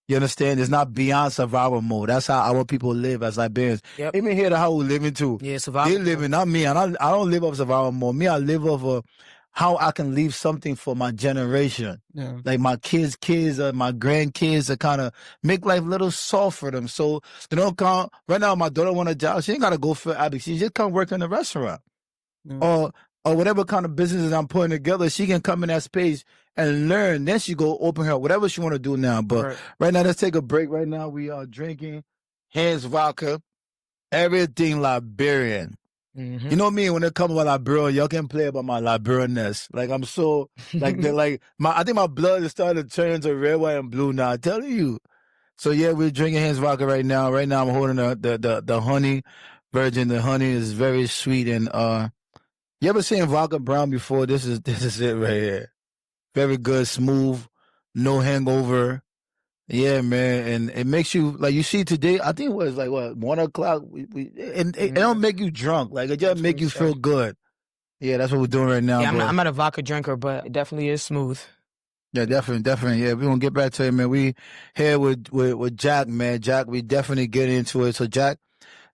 You understand? It's not beyond survival mode. That's how our people live as Liberians. Yep. Even here, how we living too. Yeah, survival. They living, not me. I don't live off survival mode. Me, I live off of how I can leave something for my generation. Yeah. Like my kids, my grandkids, to kind of make life a little soft for them. So they don't come. Right now, my daughter want a job. She ain't got to go for Abby. She just come work in the restaurant. Yeah. Or whatever kind of businesses I'm putting together, she can come in that space and learn. Then she go open her, whatever she want to do now. But right now, let's take a break. Right now, we are drinking Hands vodka, everything Liberian. Mm-hmm. You know me, when it comes about Liberia, y'all can play about my Liberianness. Like, I'm so, like, I think my blood is starting to turn to red, white, and blue now. I'm telling you. So, yeah, we're drinking Hands vodka right now. Right now, I'm holding the honey virgin. The honey is very sweet. And, you ever seen vodka brown before? This is it right here. Very good, smooth, no hangover. Yeah, man, and it makes you, like, you see today, I think it was like, 1 o'clock, it don't make you drunk, like, it just make you feel good. Yeah, that's what we're doing right now. Yeah, I'm not a vodka drinker, but it definitely is smooth. Yeah, definitely, yeah, we're gonna get back to it, man. We here with Jack, man. Jack, we definitely get into it. So Jack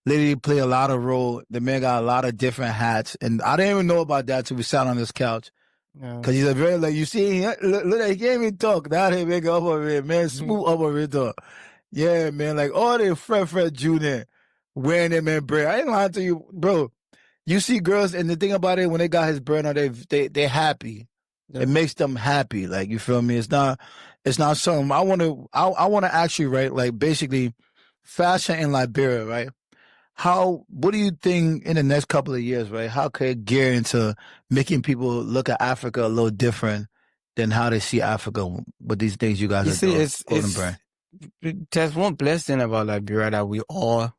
literally play a lot of role. The man got a lot of different hats, and I didn't even know about that till we sat on this couch. Because he's a very, like, you see, look, he can't even talk. Now he make up of it, man. Smooth up of it, though. Yeah, man. Like all the Fred Jr. wearing them man bread. I ain't lying to you, bro. You see girls, and the thing about it, when they got his bread on, they're happy. Yeah. It makes them happy. Like, you feel me? It's not something I want to actually, right? Like, basically, fashion in Liberia, right? What do you think in the next couple of years, right? How could it gear into making people look at Africa a little different than how they see Africa with these things you guys You are see, doing? Golden brand. there's one blessing about Liberia that we all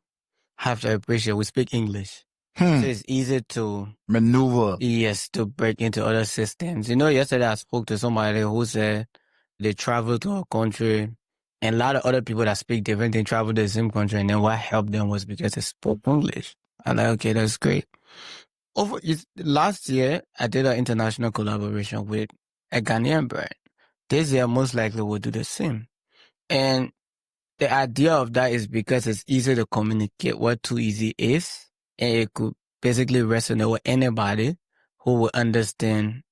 have to appreciate. We speak English. So it's easy to maneuver. Yes, to break into other systems. You know, yesterday I spoke to somebody who said they traveled to a country and a lot of other people that speak different things traveled to the same country, and then what helped them was because they spoke English. I'm like, okay, that's great. Last year, I did an international collaboration with a Ghanaian brand. This year, most likely we'll do the same. And the idea of that is because it's easy to communicate what Too Easy is, and it could basically resonate with anybody who will understand.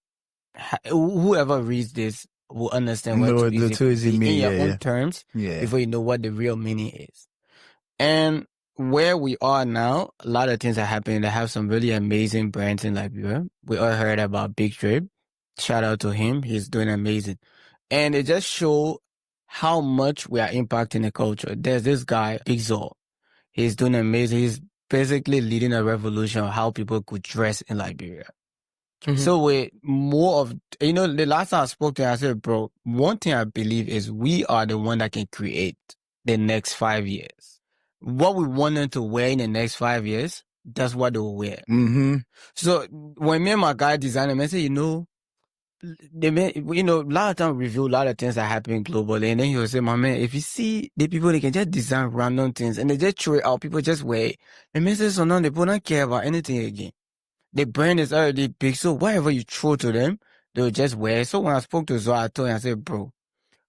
Whoever reads this will understand what Too Easy mean in your own terms before you know what the real meaning is. And where we are now, a lot of things are happening. They have some really amazing brands in Liberia. We all heard about Big Trip. Shout out to him. He's doing amazing. And it just shows how much we are impacting the culture. There's this guy, Big Zor. He's doing amazing. He's basically leading a revolution of how people could dress in Liberia. Mm-hmm. So with more of, the last time I spoke to him, I said, bro, one thing I believe is we are the one that can create the next 5 years. What we want them to wear in the next 5 years, that's what they'll wear. Mm-hmm. So when me and my guy designed them, I said, a lot of times review a lot of things that happen globally, and then he'll say, my man, if you see the people, they can just design random things and they just throw it out, people just wear it. And me say, so now they don't care about anything again. The brand is already big, so whatever you throw to them, they'll just wear it. So when I spoke to Zoe, I told him, I said, bro,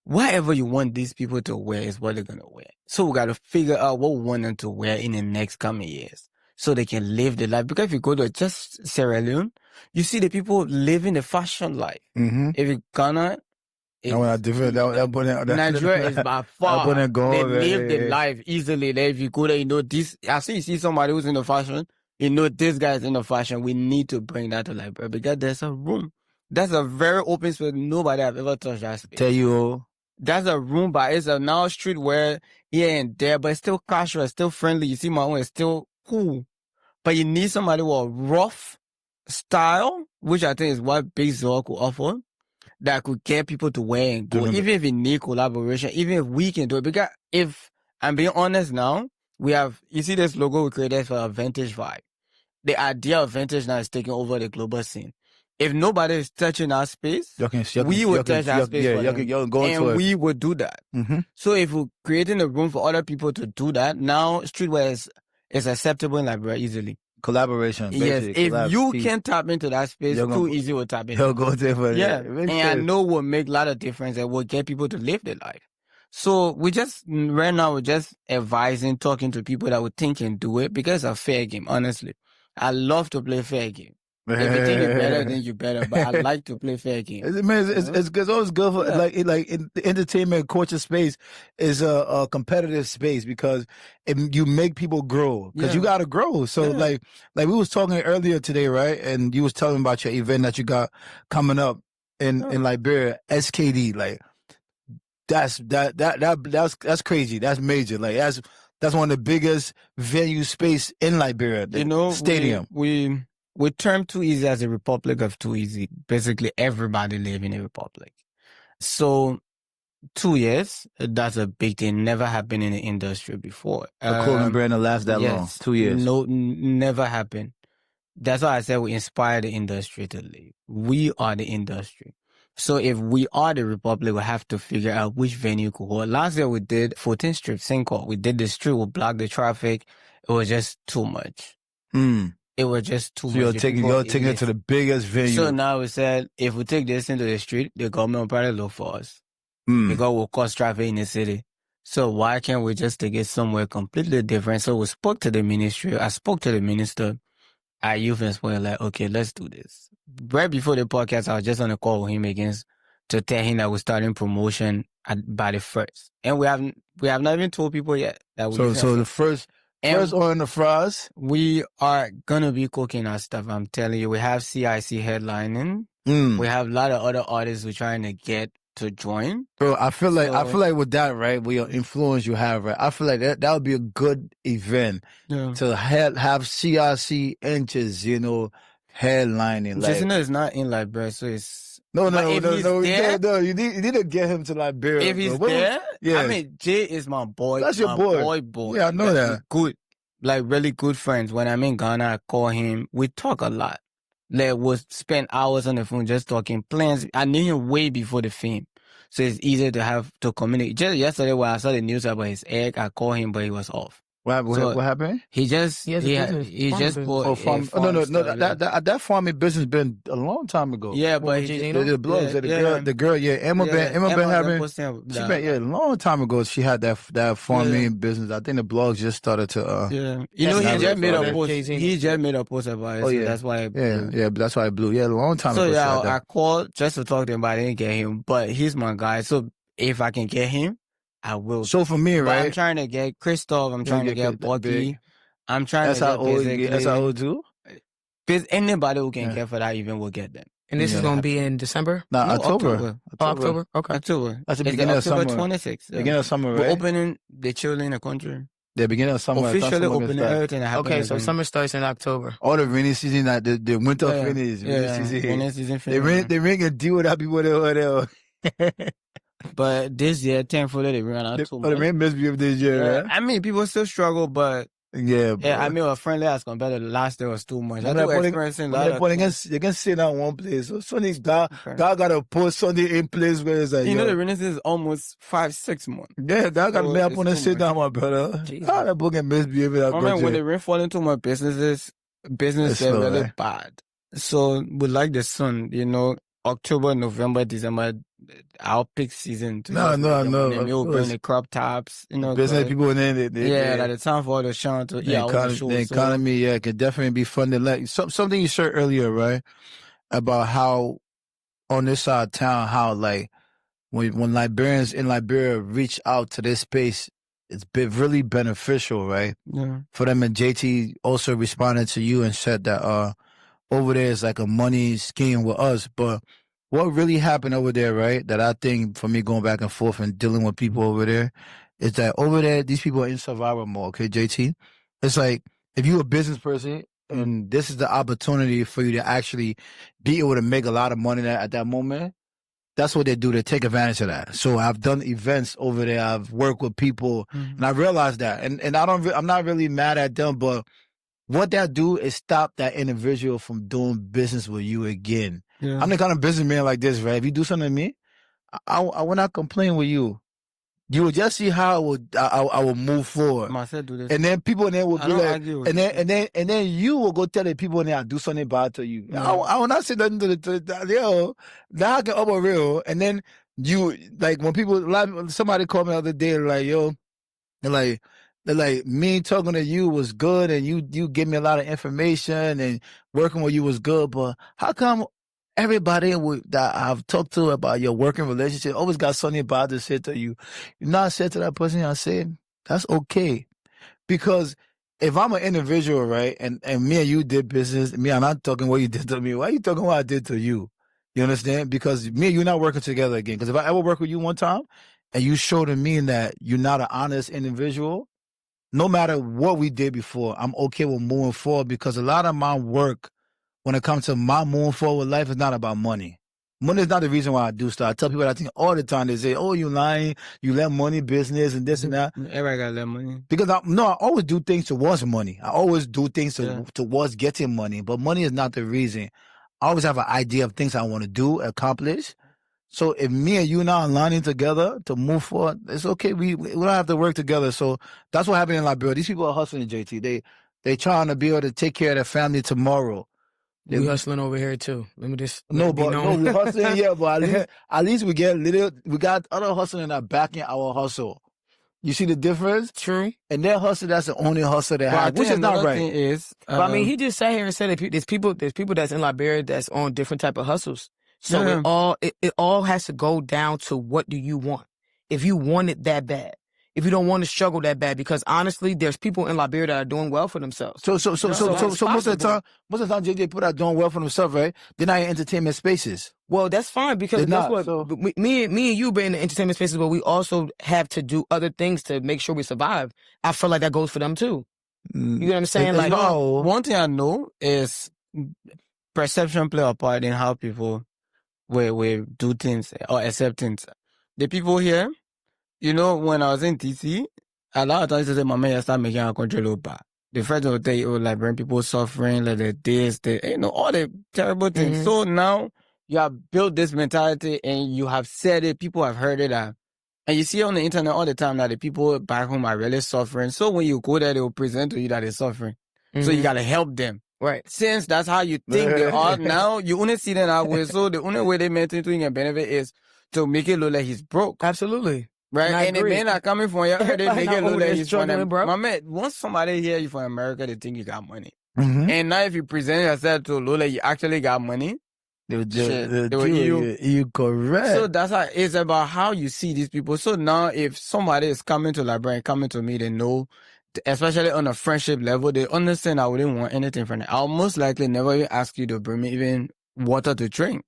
whatever you want these people to wear is what they're going to wear. So we got to figure out what we want them to wear in the next coming years so they can live the life. Because if you go to just Sierra Leone, you see the people living the fashion life. Mm-hmm. If you Ghana, Nigeria is by far, they live the life easily. If you go there, as soon as you see somebody who's in the fashion, this guy is in the fashion. We need to bring that to Liberia because there's a room. That's a very open space. Nobody have ever touched that space. Tell you, that's a room, but it's a now streetwear here and there, but it's still casual, it's still friendly. You see my own, it's still cool. But you need somebody with a rough style, which I think is what Big Zor could offer, that could get people to wear and go. Even if you need collaboration, even if we can do it. Because if I'm being honest now, you see this logo we created for a vintage vibe. The idea of vintage now is taking over the global scene. If nobody is touching our space, we would touch our space for them, and we would do that. Mm-hmm. So if we're creating a room for other people to do that, now streetwear is acceptable in Liberia easily. Collaboration. Yes, if you can tap into that space, Too Easy will tap into it. He'll go there for and I know will make a lot of difference and will get people to live their life. So right now we're just advising, talking to people that would think and do it because it's a fair game, honestly. I love to play fair game. If you think it's better, then you better. But I like to play fair game. It's always good for like in the entertainment culture space is a competitive space because you make people grow because you got to grow. So like we was talking earlier today, right? And you was telling about your event that you got coming up in Liberia, SKD. Like that's crazy. That's major. Like that's one of the biggest venue space in Liberia. Stadium. We term Too Easy as a republic of Too Easy. Basically, everybody live in a republic. So, 2 years, that's a big thing. Never happened in the industry before. A clothing brand that lasts that long. 2 years. No, never happened. That's why I said we inspire the industry to live. We are the industry. So if we are the republic, we have to figure out which venue could hold. Last year we did 14th Street, Sinco. We did the street, we blocked the traffic. It was just too much. It was just too much. You're taking it to the biggest venue. So now we said, if we take this into the street, the government will probably look for us. Because we'll cause traffic in the city. So why can't we just take it somewhere completely different? So we spoke to the ministry. I spoke to the minister at Youth and Sport, like, okay, let's do this. Right before the podcast, I was just on a call with him again to tell him that we're starting promotion by the 1st, and we have not even told people yet that we're So the first on the fries. We are gonna be cooking our stuff. I'm telling you, we have CIC headlining. We have a lot of other artists we're trying to get to join. Bro, I feel like with that, right, with your influence you have, right, I feel like that would be a good event to have CIC inches, you know, headlining. Jason is not in Liberia, so it's no. You need to get him to Liberia. If he's there, yeah. I mean, Jay is my boy. That's your boy. Yeah, I know that. Good, like really good friends. When I'm in Ghana, I call him. We talk a lot. Like, we'll spend hours on the phone just talking plans. I knew him way before the fame. So it's easier to have to communicate. Just yesterday when I saw the news about his egg, I called him, but he was off. What happened? He just bought that farming business been a long time ago. Yeah, but the blogs, the girl, Emma been having. She been a long time ago. She had that farming business. I think the blogs just started to. You know, he just made a post. He just made a post about it. Oh, yeah. So that's why. It blew. That's why it blew. Yeah, a long time ago. So yeah, I called just to talk to him, but I didn't get him. But he's my guy. So if I can get him, I will. So for me, right? I'm trying to get Christoph. I'm trying to get Bucky. I'm trying to get That's how old too? Because anybody who can get for that event will get them. And this is going to be in December? No, October. October? Okay. October. That's the beginning of summer. 26th. Beginning of summer, right? We're opening the children in the country. The beginning of summer. Officially opening everything. Okay, so summer starts in October. All the rainy season, the winter finish. Rainy season finish. They ring a deal with that people there. But this year, thankfully, they ran out too much. The rain must be of this year, right? I mean, people still struggle, but yeah, I mean, a friendly as compared to the last year was too much. I was experiencing a lot of... They can sit down one place. So Sunday, God got to put Sunday in place where it's like... You know, the rainy season is almost 5-6 months. Yeah, God got to make up on the sit down, my brother. How that book can misbehave that when the rain fall into my business is really bad. So, we like the sun, you know, October, November, December... Our peak season. No. We'll bring the crop tops, you know. Business people in there. Like the time for all the show to the economy, can definitely be funded. Like something you said earlier, right? About how on this side of town, how like when Liberians in Liberia reach out to this space, it's been really beneficial, right? Yeah. For them, and JT also responded to you and said that over there is like a money scheme with us, but what really happened over there, right, that I think for me going back and forth and dealing with people over there, is that over there, these people are in survival mode, okay, JT? It's like, if you're a business person and this is the opportunity for you to actually be able to make a lot of money at that moment, that's what they do. They take advantage of that. So I've done events over there. I've worked with people, and I realized that. And I'm not really mad at them, but what that do is stop that individual from doing business with you again. Yeah. I'm the kind of businessman like this, right? If you do something to me, I will not complain with you. You will just see how I will move forward. Do this. And then people in there will be like, and then you will go tell the people in there I do something bad to you. Yeah. I will not say nothing to the now I can up a real. And then you, like, when people, like, somebody called me the other day, like, yo, they're like, me talking to you was good, and you give me a lot of information, and working with you was good, but how come everybody that I've talked to about your working relationship always got something bad to say to you? You not said to that person, I said, that's okay. Because if I'm an individual, right, and me and you did business, I'm not talking what you did to me. Why are you talking what I did to you? You understand? Because me and you not working together again. Because if I ever work with you one time, and you show to me that you're not an honest individual, no matter what we did before, I'm okay with moving forward, because a lot of my work when it comes to my moving forward life is not about money. Money is not the reason why I do stuff. I tell people that thing all the time. They say, oh, you lying, you let money business and this and that. Everybody got to let money. Because I always do things towards money. I always do things towards getting money, but money is not the reason. I always have an idea of things I want to do, accomplish. So if me and you now aligning together to move forward, it's okay. We don't have to work together. So that's what happened in Liberia. These people are hustling, JT. They trying to be able to take care of their family tomorrow. We hustling over here too. Let me just we hustling, yeah, but at least we got other hustling that are backing our hustle. You see the difference? True. And their hustle, that's the only hustle they have, which is not right. But I mean, he just sat here and said that there's people that's in Liberia that's on different type of hustles. So it all has to go down to what do you want. if you want it that bad. If you don't want to struggle that bad, because honestly, there's people in Liberia that are doing well for themselves. So most of the time, JJ, people that are doing well for themselves, right? They're not in entertainment spaces. Well, that's fine, because guess what? So, me and you been in the entertainment spaces, but we also have to do other things to make sure we survive. I feel like that goes for them too. You know what I'm saying? Like, one thing I know is perception play a part in how people will do things or accept things. The people here, you know, when I was in DC, a lot of times they say, my man, start making our country look bad. The first will tell you, like, bring people suffering, like all the terrible things. So now you have built this mentality and you have said it, people have heard it, and you see on the internet all the time that the people back home are really suffering. So when you go there, they will present to you that they're suffering. So you got to help them. Right. Since that's how you think they are now, you only see them that way. So the only way they maintain to benefit is to make it look like he's broke. Absolutely. Right? And the men are coming from here, they make it look like he's struggling, bro. My man, once somebody hear you from America, they think you got money. And now if you present yourself to look like you actually got money, they will you correct. So that's how it's about how you see these people. So now if somebody is coming to Liberia and coming to me, they know, especially on a friendship level, they understand I wouldn't want anything from them. I'll most likely never even ask you to bring me even water to drink,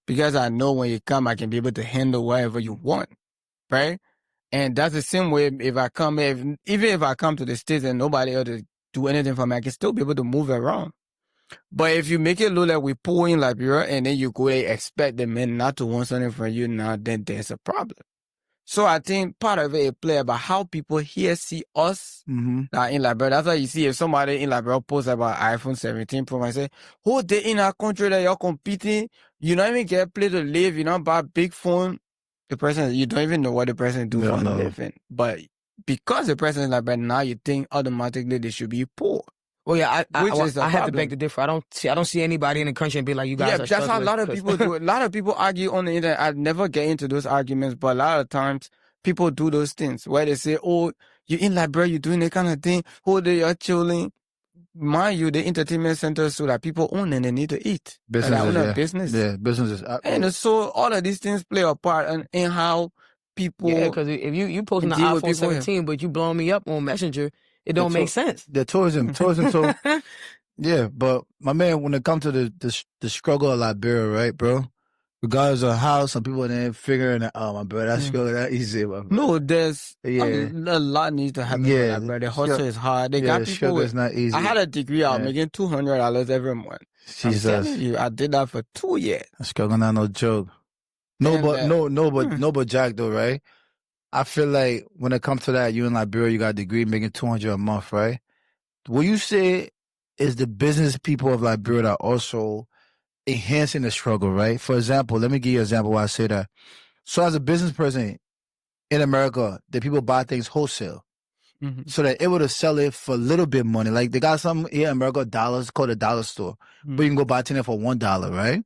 because I know when you come, I can be able to handle whatever you want, right? And that's the same way if I come, even if I come to the States and nobody else to do anything for me, I can still be able to move around. But if you make it look like we pull in Liberia and then you go and expect the men not to want something from you now, then there's a problem. So I think part of it play about how people here see us in Liberia. That's why you see if somebody in Liberia posts about iPhone 17 Pro, I say, oh, they in our country that you're competing, you don't even get a place to live, you don't buy a big phone. The person, you don't even know what the person do for a living. But because the person is Liberia, now you think automatically they should be poor. Well, yeah, I have to beg to differ. I don't see anybody in the country and be like, you guys are that's how a lot of people do it. A lot of people argue on the internet. I never get into those arguments, but a lot of times people do those things where they say, oh, you're in Liberia, you're doing that kind of thing. Oh, you're chilling. Mind you, the entertainment centers so that people own and they need to eat. Business. Yeah, businesses. And so all of these things play a part in how people... Yeah, because if you posting the iPhone 17, but you blowing me up on Messenger, it don't make sense. The tourism. So, yeah, but my man, when it comes to the struggle of Liberia, right, bro? Regardless of how some people ain't figuring it out, my bro, that struggle that easy, my bro. No, there's a lot needs to happen. Yeah, the hustle is hard. They got people. It's not easy. I had a degree. I was making $200 every month. Jesus, I'm telling you, I did that for 2 years. That struggle not no joke. No, but Jack though, right? I feel like when it comes to that, you in Liberia, you got a degree making $200 a month, right? What you say is the business people of Liberia that also enhancing the struggle, right? For example, let me give you an example why I say that. So as a business person in America, the people buy things wholesale. So they're able to sell it for a little bit money. Like they got some here in America, dollars, called a dollar store. But you can go buy it for $1, right?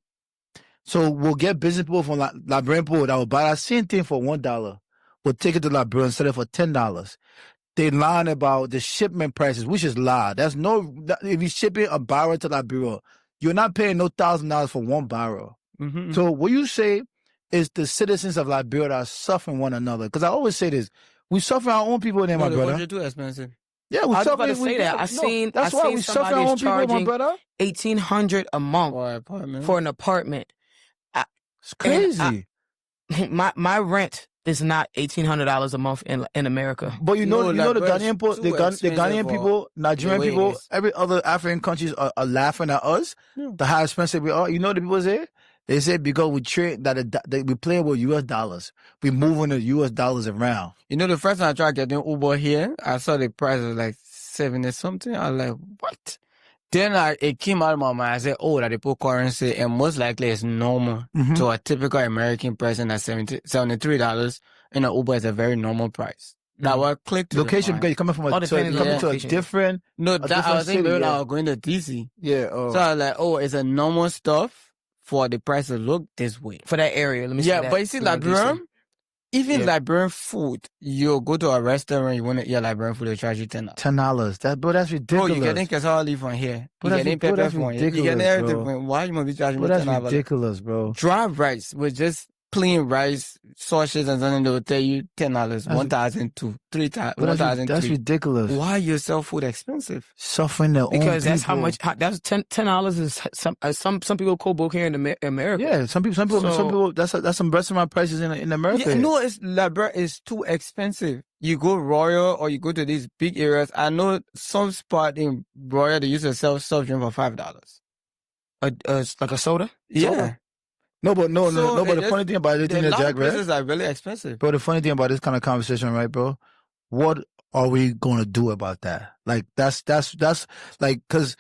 So we'll get business people from Liberian people that will buy that same thing for $1. We'll take it to Liberia and sell it for $10. They lying about the shipment prices, which is lie. If you shipping a barrel to Liberia, you're not paying no $1,000 for one barrel. So what you say is the citizens of Liberia that are suffering one another. Because I always say this, we suffer our own people there, my brother. They're too expensive. Yeah, we I was suffer. about to say that. I seen suffer our own people, my brother. $1,800 a month for an apartment. It's crazy. My rent is not $1,800 a month in America. But you know the Ghanaian people, Nigerian people, every other African countries are laughing at us. The how expensive we are. You know what the people say? They say because we trade that we play with US dollars. We moving the US dollars around. You know, the first time I tried getting Uber here, I saw the price was like 70 something. I was like, what? Then it came out of my mind. I said, oh, that they put currency, and most likely it's normal to a typical American person at $73. And an Uber is a very normal price. That was clicked to location because you're coming from a different. No, I was thinking I was going to DC. Yeah. So I was like, oh, it's a normal stuff for the price to look this way for that area. Let me see. Yeah, but you see, Liberian, even Liberian food, you go to a restaurant, you want to eat Liberian food, they charge you $10. That's ridiculous. Bro, you getting cassava from here. You getting pepper from here. You getting everything. Why you must be charging me $10? That's ridiculous, bro. Dry rice with just plain rice, sausages and something, they will tell you $10, 1,002, 3,000, 1,003. That's ridiculous. Why you sell food expensive? Suffering their own people. Because that's how much. That's $10 is some people call book here in America. Yeah, some people. That's some restaurant prices in America. Yeah, no, Liberia is too expensive. You go Royal or you go to these big areas. I know some spot in Royal they used to sell soft drink for $5. It's like a soda. Yeah. Soda. No, but the funny thing about it, a lot of places are really expensive. Bro, the funny thing about this kind of conversation, right, bro? What are we gonna do about that? Like that's like, cause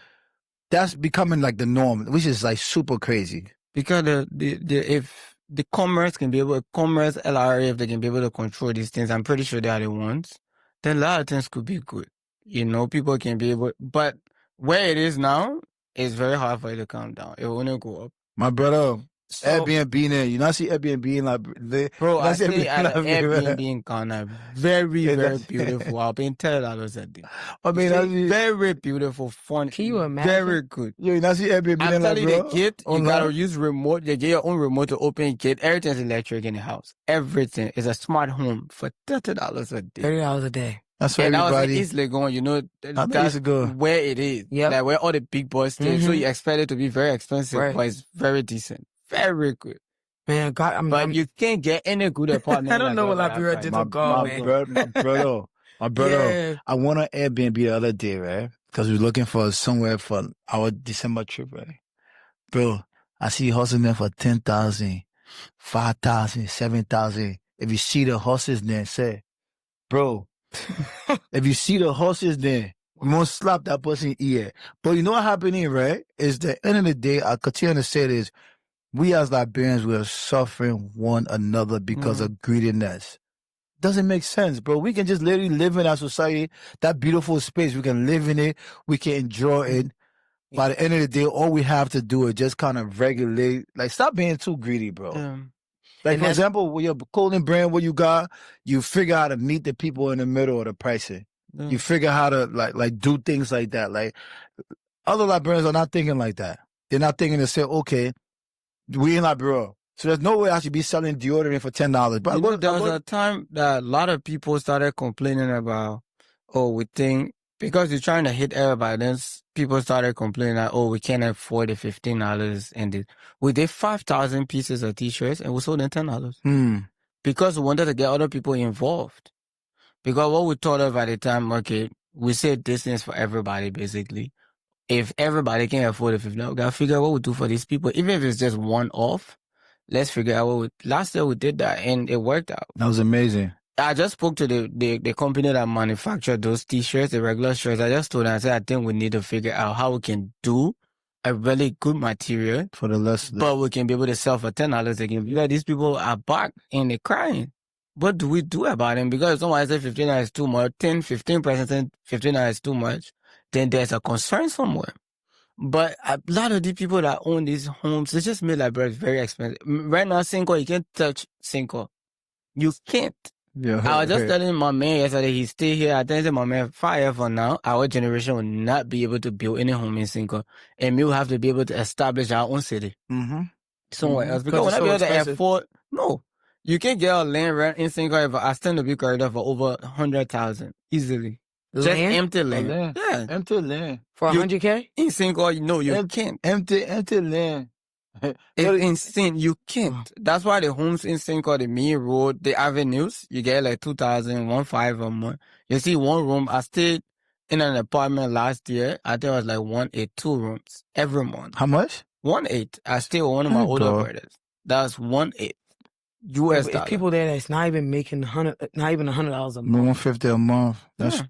that's becoming like the norm, which is like super crazy. Because if the commerce LRA, if they can be able to control these things, I'm pretty sure they are the ones, then a lot of things could be good. You know, people can be able, but where it is now, it's very hard for it to come down. It will only go up. My brother, Airbnb there. You not see Airbnb in like, bro, I stay at Airbnb in Ghana. Very, very beautiful. I'll pay $10 a day. I mean, very beautiful, fun. Can you imagine? Very good. You not see Airbnb I'm telling you, the gate, you gotta use remote. You get your own remote to open gate. Everything's electric in the house. Everything is a smart home for $30 a day. $30 a day. That's where everybody. That was easily going, you know, that's where it is. Yep. Like where all the big boys stay. So you expect it to be very expensive, but it's very decent. Very good. Man, God, but you can't get any good apartment. I don't know what Liberia did to God, man. My brother, yeah. I went on Airbnb the other day, right? Because we were looking for somewhere for our December trip, right? Bro, I see hustling there for 10,000, 5,000, 7,000. If you see the horses there, say, bro, if you see the horses there, we won't slap that person ear. But you know what happening, right? Is the end of the day, I continue to say this. We as Liberians, we are suffering one another because of greediness. Doesn't make sense, bro. We can just literally live in our society, that beautiful space. We can live in it. We can enjoy it. By the end of the day, all we have to do is just kind of regulate. Like, stop being too greedy, bro. Like, for example, with your clothing brand, what you got, you figure out how to meet the people in the middle of the pricing. You figure how to, like do things like that. Like, other Liberians are not thinking like that. They're not thinking to say, okay, we in Liberia, so there's no way I should be selling deodorant for $10. But there was a time that a lot of people started complaining about, we think, because you're trying to hit everybody, then people started complaining that, we can't afford the $15. And we did 5,000 pieces of t-shirts and we sold them $10. Because we wanted to get other people involved. Because what we thought of at the time, okay, we said distance for everybody, basically. If everybody can afford the $15, we gotta figure out what we do for these people. Even if it's just one off, let's figure out last year we did that and it worked out. That was amazing. I just spoke to the company that manufactured those t-shirts, the regular shirts. I just told them, I said, I think we need to figure out how we can do a really good material for the less, but we can be able to sell for $10 again. Because these people are back and they're crying. What do we do about them? Because someone says $15 is too much, 15% $15 is too much, then there's a concern somewhere. But a lot of the people that own these homes, they just made Liberia very expensive. Right now, Cinco, you can't touch Cinco. You can't. Yeah, I was just telling my man yesterday, he stay here. I think my man, 5 years from now, our generation will not be able to build any home in Cinco. And we will have to be able to establish our own city. Somewhere else. Because we're not be able to afford, no. You can get a land rent in Cinco if I stand to be corrected for over 100,000 easily. Just empty land. Yeah. Empty land. For 100K? In Cinco, you can't. Empty land. It's insane. You can't. That's why the homes in Cinco, the main road, the avenues, you get like 2,000, 1,500 or more. You see one room, I stayed in an apartment last year. I think it was like 182 rooms every month. How much? 1.8. I stayed with one of my older brothers. That's 1.8. US dollars. People there that's not even making not even $100 a month. $150 a month. That's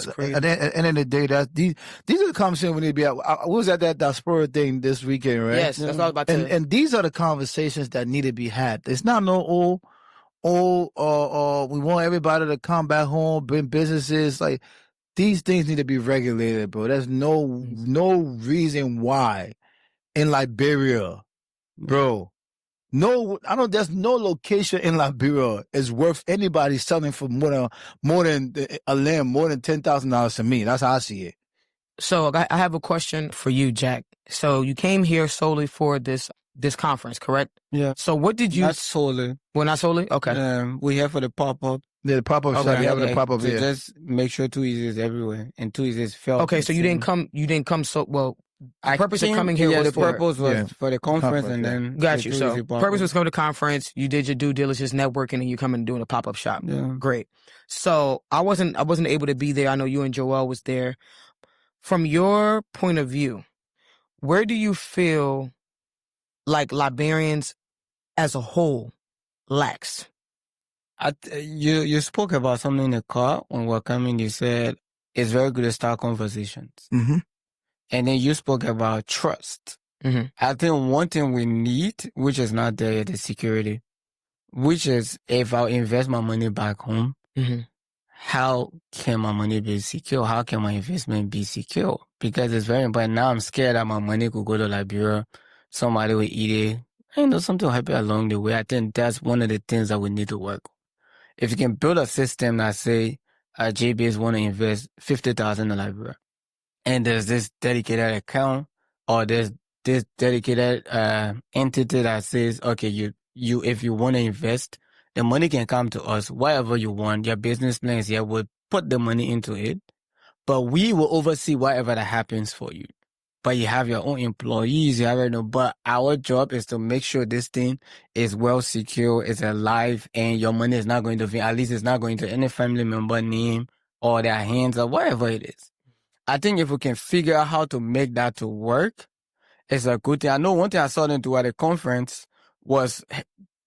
crazy. At the end of the day, these are the conversations we need to be at. I was at that diaspora thing this weekend, right? Yes, that's what I was about to say. And these are the conversations that need to be had. It's not no we want everybody to come back home, bring businesses. Like, these things need to be regulated, bro. There's no reason why in Liberia, bro. No, there's no location in Liberia is worth anybody selling for more than a land, more than $10,000 to me. That's how I see it. So I have a question for you, Jack. So you came here solely for this this conference, correct? Yeah. So what did you... Not solely. Well, not solely? Okay. We're here for the pop-up. Yeah, the pop-up shop. Yeah, the pop-up, to just make sure Too Easy is everywhere. And Too Easy is felt. Okay, so you didn't come so... Well, the purpose of coming here was the purpose was for the conference and then... Got you. So purpose was coming to the conference. You did your due diligence, networking, and you come and doing a pop-up shop. Yeah. Great. So I wasn't able to be there. I know you and Joel was there. From your point of view, where do you feel like Liberians as a whole lacks? You spoke about something in the car when we were coming. You said it's very good to start conversations. Mm-hmm. And then you spoke about trust. Mm-hmm. I think one thing we need, which is not there yet, is security. Which is, if I invest my money back home, how can my money be secure? How can my investment be secure? Because it's very important. Now I'm scared that my money could go to Liberia. Somebody will eat it. Something will happen along the way. I think that's one of the things that we need to work on. If you can build a system that say, JBs want to invest 50,000 in Liberia, and there's this dedicated account or there's this dedicated entity that says, okay, you if you want to invest, the money can come to us, whatever you want, your business plans here, we'll put the money into it, but we will oversee whatever that happens for you. But you have your own employees, but our job is to make sure this thing is well secure, it's alive, and your money is not going to be, at least it's not going to any family member name or their hands or whatever it is. I think if we can figure out how to make that to work, it's a good thing. I know one thing I saw them do at a conference was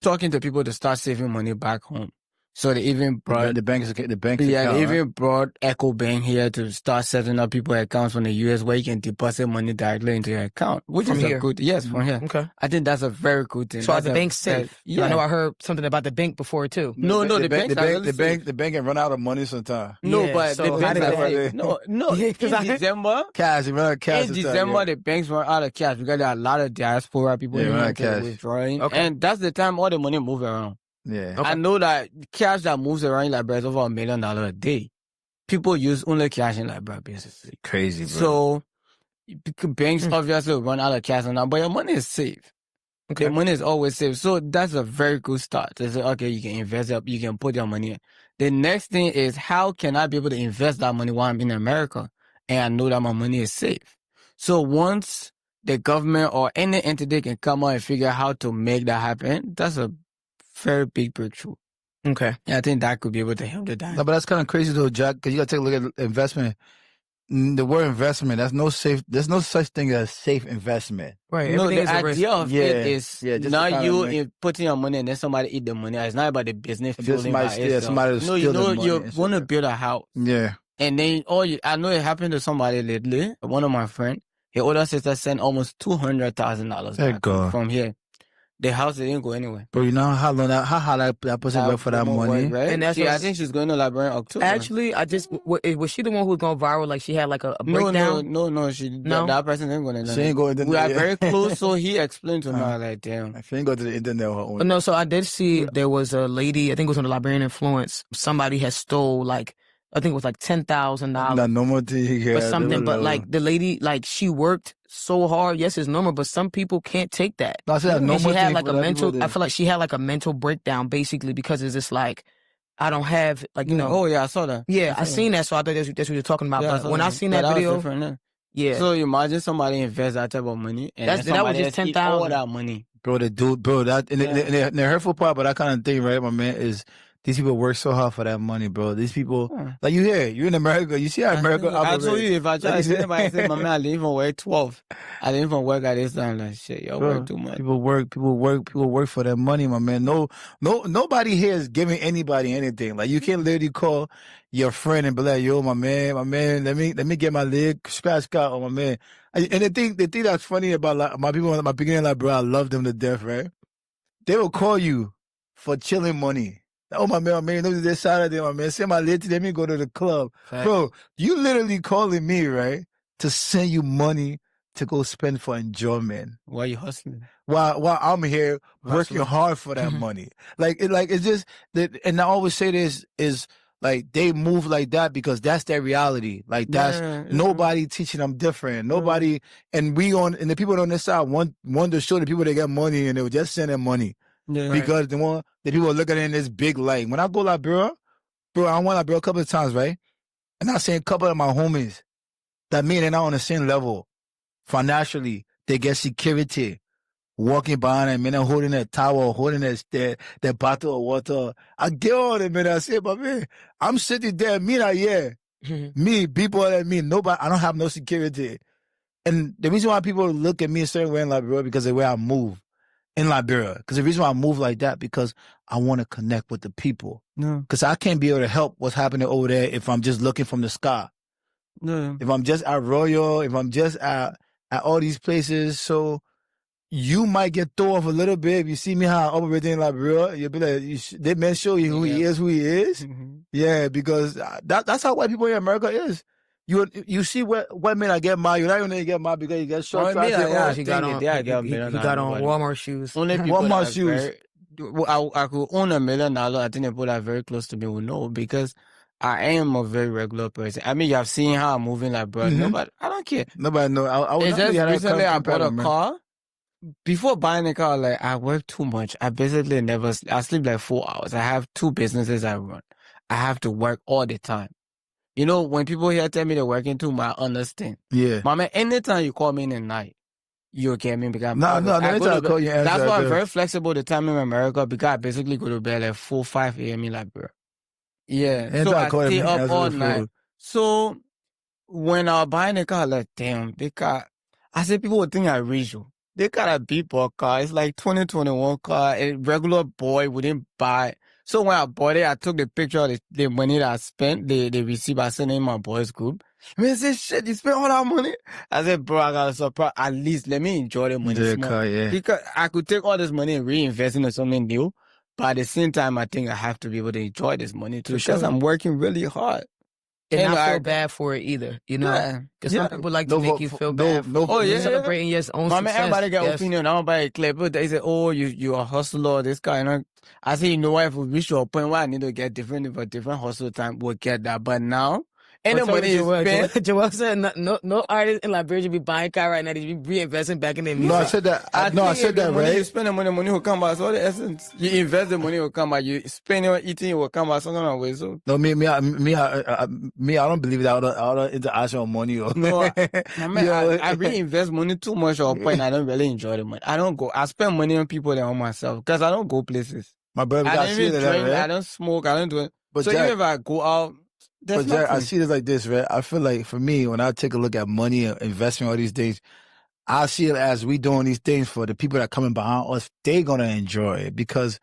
talking to people to start saving money back home. So they even brought the bank account, they even brought Echo Bank here to start setting up people accounts from the US where you can deposit money directly into your account, which from is here. a good from here. Okay. I think that's a very good thing. So are the banks safe? Yeah. I know I heard something about the bank before too. No, the bank can run out of money sometimes. No, but the banks are safe. No, in December, cash, run out of cash. In December, the banks run out of cash because there are a lot of diaspora people withdrawing. Okay. And that's the time all the money moves around. Yeah. Okay. I know that cash that moves around in Liberia is over $1 million a day. People use only cash in Liberia, basically. Crazy, bro. So banks obviously run out of cash now, but your money is safe. Okay. The money is always safe. So that's a very good start. To say, okay, you can invest up, you can put your money in. The next thing is, how can I be able to invest that money while I'm in America and I know that my money is safe? So once the government or any entity can come out and figure out how to make that happen, that's a very big breakthrough. Okay. Yeah, I think that could be able to help the dime. No, but that's kind of crazy though, Jack, because you got to take a look at investment. The word investment, there's no such thing as safe investment. Right. No, the idea of it is not you putting your money and then somebody eat the money. It's not about the business feeling by itself. Somebody you want to build a house. Yeah. And then, I know it happened to somebody lately. One of my friends, his older sister sent almost $200,000 back from here. The house didn't go anywhere. But you know how that person worked for that money? Right? And that's I think she's going to Liberia in October. Actually, was she the one who was going viral? Like she had like a breakdown? No. That person didn't go to She ain't going to we are very close, so he explained to me, like, damn. She ain't go to the internet on her own. No, so I did see there was a lady, I think it was on the Liberian Influence, somebody had stole like, I think it was like $10,000. Not normal thing, or something, but like the lady, like she worked so hard. Yes, it's normal, but some people can't take that. No, she had like a mental. I feel like she had like a mental breakdown basically because it's just like I don't have like you know. Oh yeah, I saw that. Yeah, I seen that, so I thought that's what you're talking about. Yeah, but when I seen that video, yeah. So you imagine somebody invest that type of money and that was just 10,000. All that money, bro. That and the hurtful part, but that kind of thing, right, my man, is. These people work so hard for that money, bro. These people, like you're in America. You see how America operates. I told you, if I try to say, my man, I didn't even work 12. I didn't even work at this time. Like, shit, y'all work too much. People work for that money, my man. Nobody here is giving anybody anything. Like, you can't literally call your friend and be like, yo, my man, let me get my leg scratched out on my man. And the thing that's funny about like, my people, my beginning, like, bro, I love them to death, right? They will call you for chilling money. Oh, my man, this Saturday, my man. Send my lady, let me go to the club. Fact. Bro, you literally calling me, right, to send you money to go spend for enjoyment. Why are you hustling? While I'm here working hard for that money. Like it's just that, and I always say this is Like they move like that because that's their reality. Like that's nobody teaching them different. Nobody, and the people on this side want to show the people they get money and they will just send them money because the people look at it in this big light. When I go to Liberia, bro, I went to Liberia a couple of times, right? And I seen a couple of my homies that mean they're not on the same level financially. They get security. Walking behind them, man, holding that towel, holding that bottle of water. I get on it, man. I say, but man, I'm sitting there, me, people like me, nobody, I don't have no security. And the reason why people look at me a certain way in Liberia because of the way I move in Liberia. Because the reason why I move like that, because I want to connect with the people. Because I can't be able to help what's happening over there if I'm just looking from the sky. If I'm just at Royal, if I'm just at all these places. So you might get thrown off a little bit if you see me how I operate in Liberia. You'll be like, they may show you who he is. Mm-hmm. Yeah, because that's how white people in America is. You see white men that get mad. You're not even going to get mad because you get short. He got on Walmart shoes. Only people Walmart shoes. I could own $1 million. I think people that are very close to me will know because I am a very regular person. I mean, you have seen how I'm moving like, bro. Nobody, I don't care. Nobody know. It's just recently I bought a car. Before buying a car, like I work too much. I basically I sleep like 4 hours. I have 2 businesses I run. I have to work all the time. You know, when people here tell me they're working too much, I understand. Yeah. Mama, anytime you call me in the night, you'll get me because I call you. That's why I'm very flexible the time in America because I basically go to bed like 4, 5 a.m. in Liberia. Yeah. So I stay up all night. So when I was buying a car, like, damn, because I said people would think I rich you. They got a B-ball car. It's like 2021 car. A regular boy wouldn't buy. So when I bought it, I took the picture of the money that I spent, the receipt I sent in my boys group. I mean, I said, shit, you spent all that money? I said, bro, I got a surprise. At least let me enjoy the money. Because I could take all this money and reinvest into something new. But at the same time, I think I have to be able to enjoy this money too. Because I'm working really hard. And I feel bad for it either, you know? Because some people like to make you feel bad for celebrating your own success. Everybody got opinion. Everybody clear. But they say, oh, you're a hustler, this guy. You know? I say, you know what? If we reach a point where I need to get different hustle time, we'll get that. But now, anybody is Joel said no artist in Liberia should be buying car right now. They should be reinvesting back in their music. No, I said that. I said that, right? You spend the money will come back. So the essence, you invest the money will come back. You spend your eating, it will come back. So no way. So no, I don't believe that all the international money. No, I really invest money too much or point. I don't really enjoy the money. I don't go. I spend money on people than on myself because I don't go places. My brother, I don't even drink. Right? I don't smoke. I don't do it. But so Jack, even if I go out. But Jack, I see this like this, right? I feel like for me, when I take a look at money and investment, all these things, I see it as we doing these things for the people that coming behind us. They're gonna enjoy it because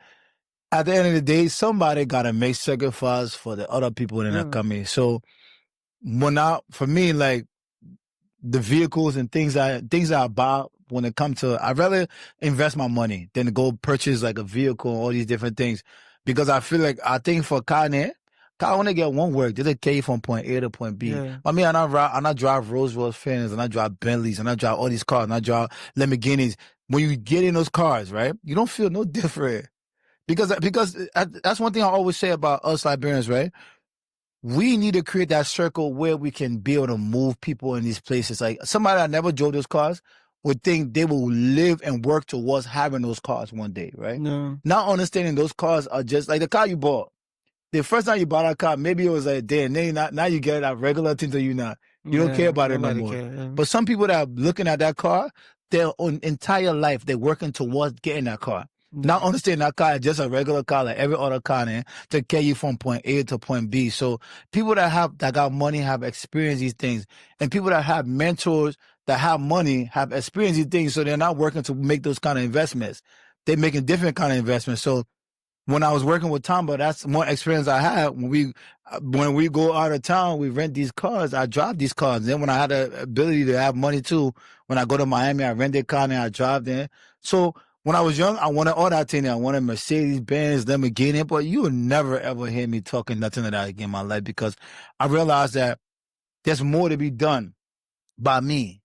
at the end of the day, somebody gotta make sacrifice for the other people that are coming. So for me, like the vehicles and things I buy when it comes to, I'd rather invest my money than to go purchase like a vehicle, all these different things, because I think for Kanye. I want to get one work. They take you from point A to point B. Yeah. I mean, and I drive Rolls Royce Phantoms, and I drive Bentleys, and I drive all these cars, and I drive Lamborghinis. When you get in those cars, right, you don't feel no different. Because that's one thing I always say about us Liberians, right? We need to create that circle where we can be able to move people in these places. Like somebody that never drove those cars would think they will live and work towards having those cars one day, right? No. Not understanding those cars are just like the car you bought. The first time you bought a car, maybe it was a day, and then now you get that regular thing that you don't care about it no more. But some people that are looking at that car, their entire life, they're working towards getting that car. Not understanding that car is just a regular car like every other car to carry you from point A to point B. So people that got money have experienced these things. And people that have mentors that have money have experienced these things. So they're not working to make those kind of investments. They're making different kind of investments. So when I was working with Tomba, that's one experience I had. When we go out of town, we rent these cars. I drive these cars. And then when I had the ability to have money too, when I go to Miami, I rent a car and I drive there. So when I was young, I wanted all that thing. I wanted Mercedes, Benz, Lamborghini, but you will never ever hear me talking nothing of that again in my life because I realized that there's more to be done by me.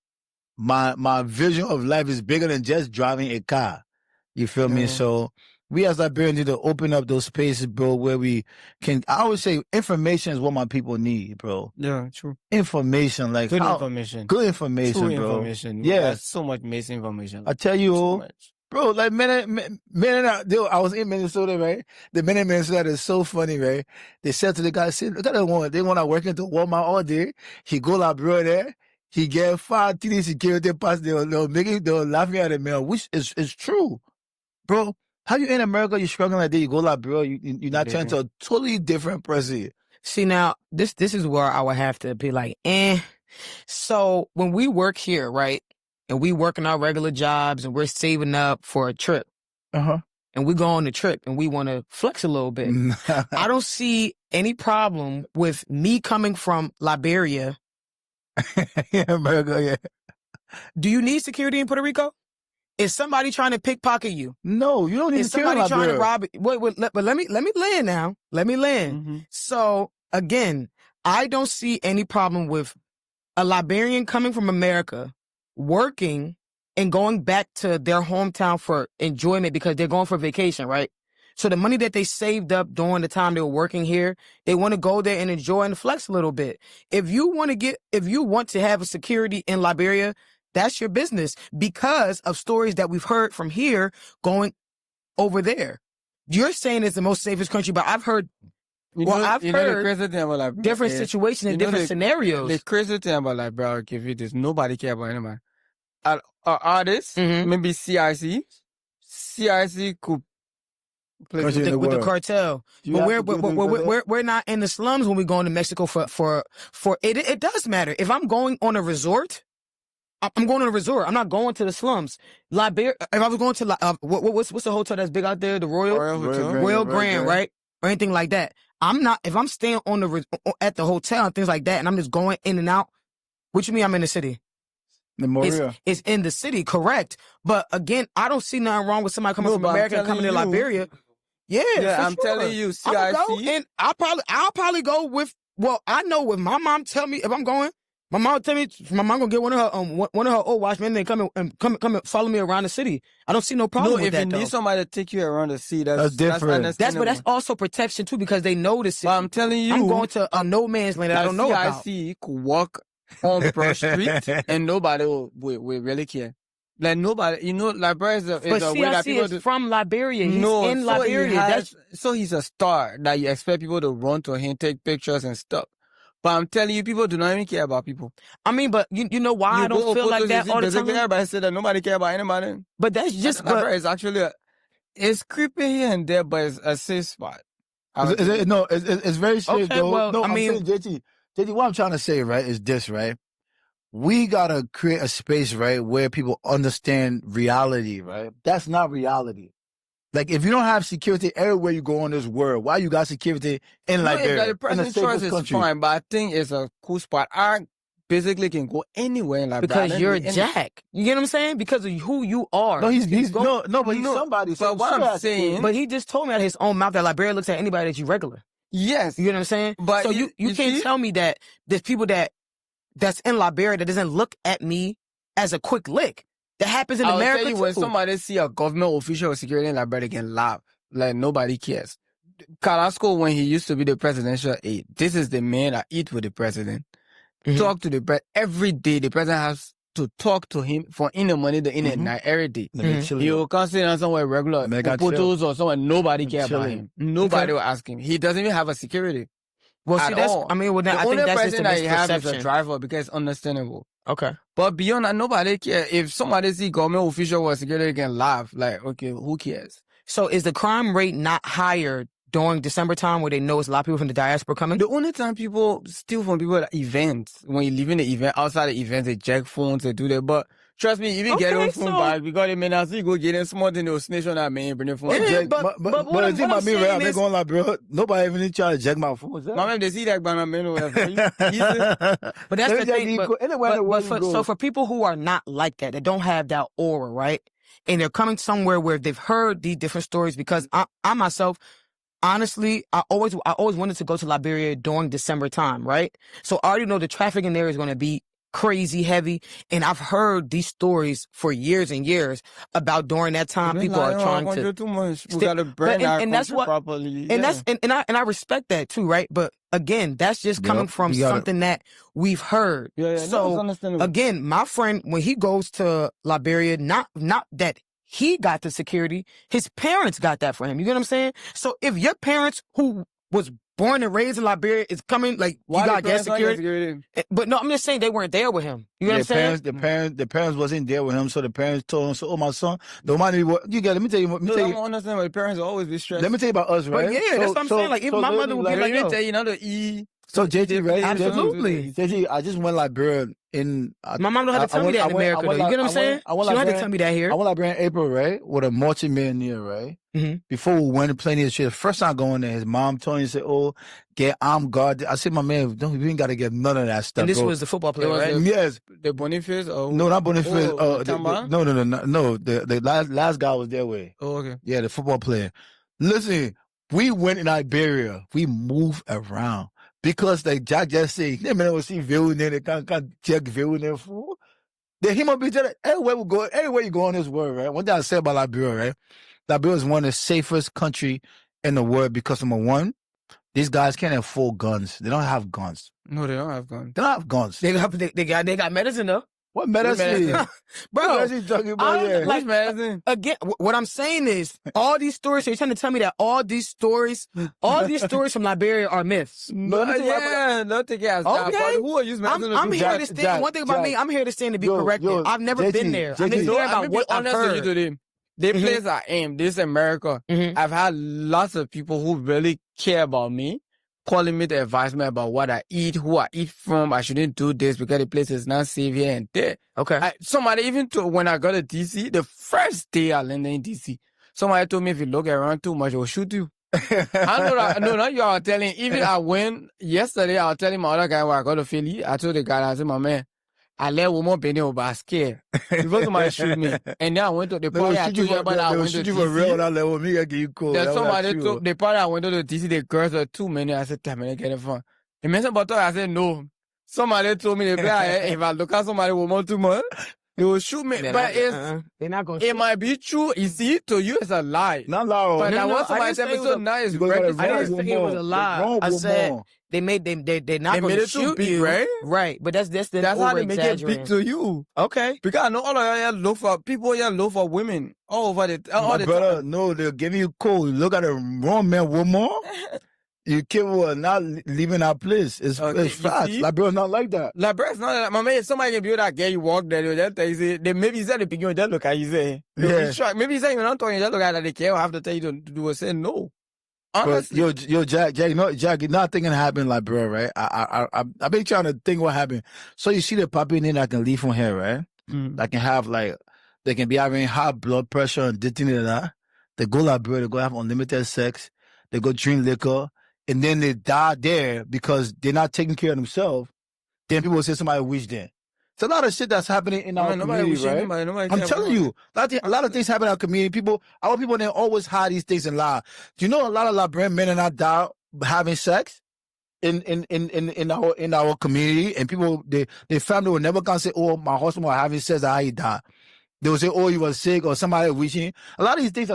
My vision of life is bigger than just driving a car. You feel me? So we as Liberians need to open up those spaces, bro, where we can. I always say information is what my people need, bro. Yeah, true. Information, like Good information. Good information, True bro. information. Yeah, That's so much missing information. I tell you, so much. Bro, like I was in Minnesota, right? The men in Minnesota is so funny, right? They said to the guy, "See, look at that one. They want to work into Walmart all day. He go like bro there. He get 5 TD security pass. They were laughing at him, man, which is true, bro. How you in America? You struggling like that? You go like bro. You're not turning to a totally different person. See, now this is where I would have to be like, So when we work here, right? And we working our regular jobs and we're saving up for a trip. And we go on the trip and we want to flex a little bit. I don't see any problem with me coming from Liberia. Yeah, America, yeah. Do you need security in Puerto Rico? Is somebody trying to pickpocket you? No, you don't need security. Is somebody trying to rob it? Wait, but let me land now. Let me land. Mm-hmm. So again, I don't see any problem with a Liberian coming from America, working and going back to their hometown for enjoyment because they're going for vacation, right? So the money that they saved up during the time they were working here, they want to go there and enjoy and flex a little bit. If you want to have a security in Liberia, that's your business because of stories that we've heard from here going over there. You're saying it's the most safest country, but I've heard different situations and different scenarios. The crazy thing about Liberia, I'll give you this, nobody cares about anybody. Artists, maybe CIC could play with the cartel. But we're not in the slums when we go into Mexico for it. It does matter. If I'm going on a resort, I'm going on a resort. I'm not going to the slums. Liberia. If I was going to what's the hotel that's big out there? The Royal Grand, right? Or anything like that. I'm not. If I'm staying at the hotel and things like that, and I'm just going in and out. What you mean? I'm in the city. It's in the city, correct? But again, I don't see nothing wrong with somebody coming from America and coming to Liberia. Yeah, I'm telling you, CIC. And I'll probably go with. Well, I know what my mom tell me if I'm going. My mom tell me my mom gonna get one of her old watchmen and come and follow me around the city. I don't see no problem with that. If you need somebody to take you around the city, that's different. That's also protection too because they know the city. But I'm telling you, I'm going to a no man's land that I don't know about. CIC could walk on Broad Street and nobody will really care. Like nobody, Liberia is a way that people is from Liberia. He's in Liberia. So he's a star that you expect people to run to him, take pictures and stuff. But I'm telling you, people do not even care about people. I mean, but you know why I don't feel like that all the time? Everybody said that nobody care about anybody. But that's just... It's actually... it's creepy here and there, but it's a safe spot. It's very safe, though. Well, no, I mean... JT, what I'm trying to say, right, is this, right? We gotta create a space, right, where people understand reality, right? That's not reality. Like, if you don't have security everywhere you go in this world, why you got security in Liberia? The president's choice is fine, but I think it's a cool spot. I basically can go anywhere in Liberia. Because you're Jack. You get what I'm saying? Because of who you are. No, but he's somebody. But what I'm saying... But he just told me out of his own mouth that Liberia looks at anybody that you regular. Yes. You get what I'm saying? But so you can't tell me that there's people that's in Liberia that doesn't look at me as a quick lick. That happens in America tell you, too. When somebody see a government official with security in Liberia, they can laugh. Like, nobody cares. Carrasco, when he used to be the presidential aide, this is the man that eat with the president. Talk to the president. Every day, the president has to talk to him for in the money, in the night, every day. He will come sit on somewhere regular, photos or somewhere, nobody care about him. Nobody will ask him. He doesn't even have a security. Well, see, that's, I mean, I think that's just a misperception. The only person that he has is a driver because it's understandable. Okay. But beyond that, nobody cares. If somebody see government official or security, they can laugh. Like, okay, who cares? So is the crime rate not higher during December time where they know it's a lot of people from the diaspora coming? The only time people steal from people at events, when you leave in the event, outside the event, they jack phones, they do that. But trust me, if you get on phone back, because they may not see go get in small thing, they'll snitch on that man, bring the phone. But what I'm saying is... I'm going like, bro, nobody even try to jack my phone. Man, they see that by my man, but that's the thing. So for people who are not like that don't have that aura, right? And they're coming somewhere where they've heard these different stories, because I myself, honestly, I always wanted to go to Liberia during December time, right? So I already know the traffic in there is going to be crazy heavy. And I've heard these stories for years and years about during that time people are trying to too much. We gotta brand our country properly. And I respect that too, right? But again, that's just coming from something that we've heard. So again, my friend, when he goes to Liberia, not that he got the security, his parents got that for him. You get what I'm saying? So if your parents who was born and raised in Liberia is coming, like, you got gas security. But no, I'm just saying they weren't there with him. You know what I'm saying? The parents wasn't there with him, so the parents told him, so, oh, my son, don't mind what you got. Let me tell you. I don't understand why the parents will always be stressed. Let me tell you about us, right? But yeah, that's what I'm saying. Like, even my mother would be like, yo. Tell you, the E. So JT, right? Absolutely. JT, I just went Liberia my mom don't have to tell me that in America, though. You get what I'm saying? She don't have to tell me that here. I went Liberia in April, right? With a multi-millionaire, right? Mm-hmm. Before we went to play this shit, the first time going there, his mom told me, said, oh, get armed guard. I said, my man, we ain't got to get none of that stuff, And this bro. was the football player, right? Yes. The Boniface? No, not Boniface. No. The last guy was their way. Oh, okay. Yeah, the football player. Listen, we went in Liberia. We moved around. Because like Jack just said, they may not see view in there, they can't check view in there for. Then he might be telling everywhere you go in this world, right? One thing I said about Liberia, right? Liberia is one of the safest country in the world because number one, these guys can't afford guns. They don't have guns. No, they don't have guns. They don't have guns. They got medicine though. What medicine? Bro, what medicine talking about? Like, medicine? Again, what I'm saying is, all these stories, so you're trying to tell me that all these stories from Liberia are myths. No, not take it as that. Okay. But who are you medicine? I'm here to stand. One thing about me, I'm here to stand to be corrected. I've never been there. I'm just here about what I've heard. The place I am, this America, I've had lots of people who really care about me, calling me to advise me about what I eat, who I eat from. I shouldn't do this because the place is not safe here and there. Okay. Somebody even told, when I got to DC, the first day I landed in DC, somebody told me if you look around too much, it will shoot you. I know that. No, you are telling. Even I went yesterday, I was telling my other guy where I got to Philly. I told the guy, I said, my man, I let woman penny over, I scared. Before somebody shoot me. And then I went to the party. I told you about I went to DC. For real, that level, me get you cool. Then somebody told the party I went to the DC, the girls were too many. I said, damn, I get it fun. He mentioned about that. I said, no. Somebody told me, if I look at somebody woman too much, they will shoot me. But they're not going to it might be true. You see, to you, it's a lie. Not lie. But I want somebody to tell me so nice. I didn't say it was a lie. I said, they're not going to shoot you, right? Right, but that's how they make it big to you. Okay, because I know all of y'all look for people. Y'all look for women all over all the brother, time. no, they'll give you cold. Look at a wrong man, woman. You people are not leaving our place. It's fast. Liberia's not like that. Liberia's not like, my man, somebody can be that girl you walk there, they'll tell you, they maybe said the beginning, they'll look at you say, maybe you say you're not talking, they'll look at that, they care, I have to tell you to do a say no. Honestly. But, yo, Jack, you're not thinking it happened in Liberia, right? I've been trying to think what happened. So you see the puppy in there that can leave from here, right? That can have they can be having high blood pressure and this thing and that. They go Liberia, they go have unlimited sex, they go drink liquor, and then they die there because they're not taking care of themselves. Then people will say somebody wished them. It's a lot of shit that's happening in our community, right? I'm telling you, a lot of things happen in our community. Our people, they always hide these things and lie. Do you know a lot of Liberian men are not die having sex in our community? And people, their family will never come say, "Oh, my husband was having sex, how he died." They will say, "Oh, he was sick," or somebody wishing. A lot of these things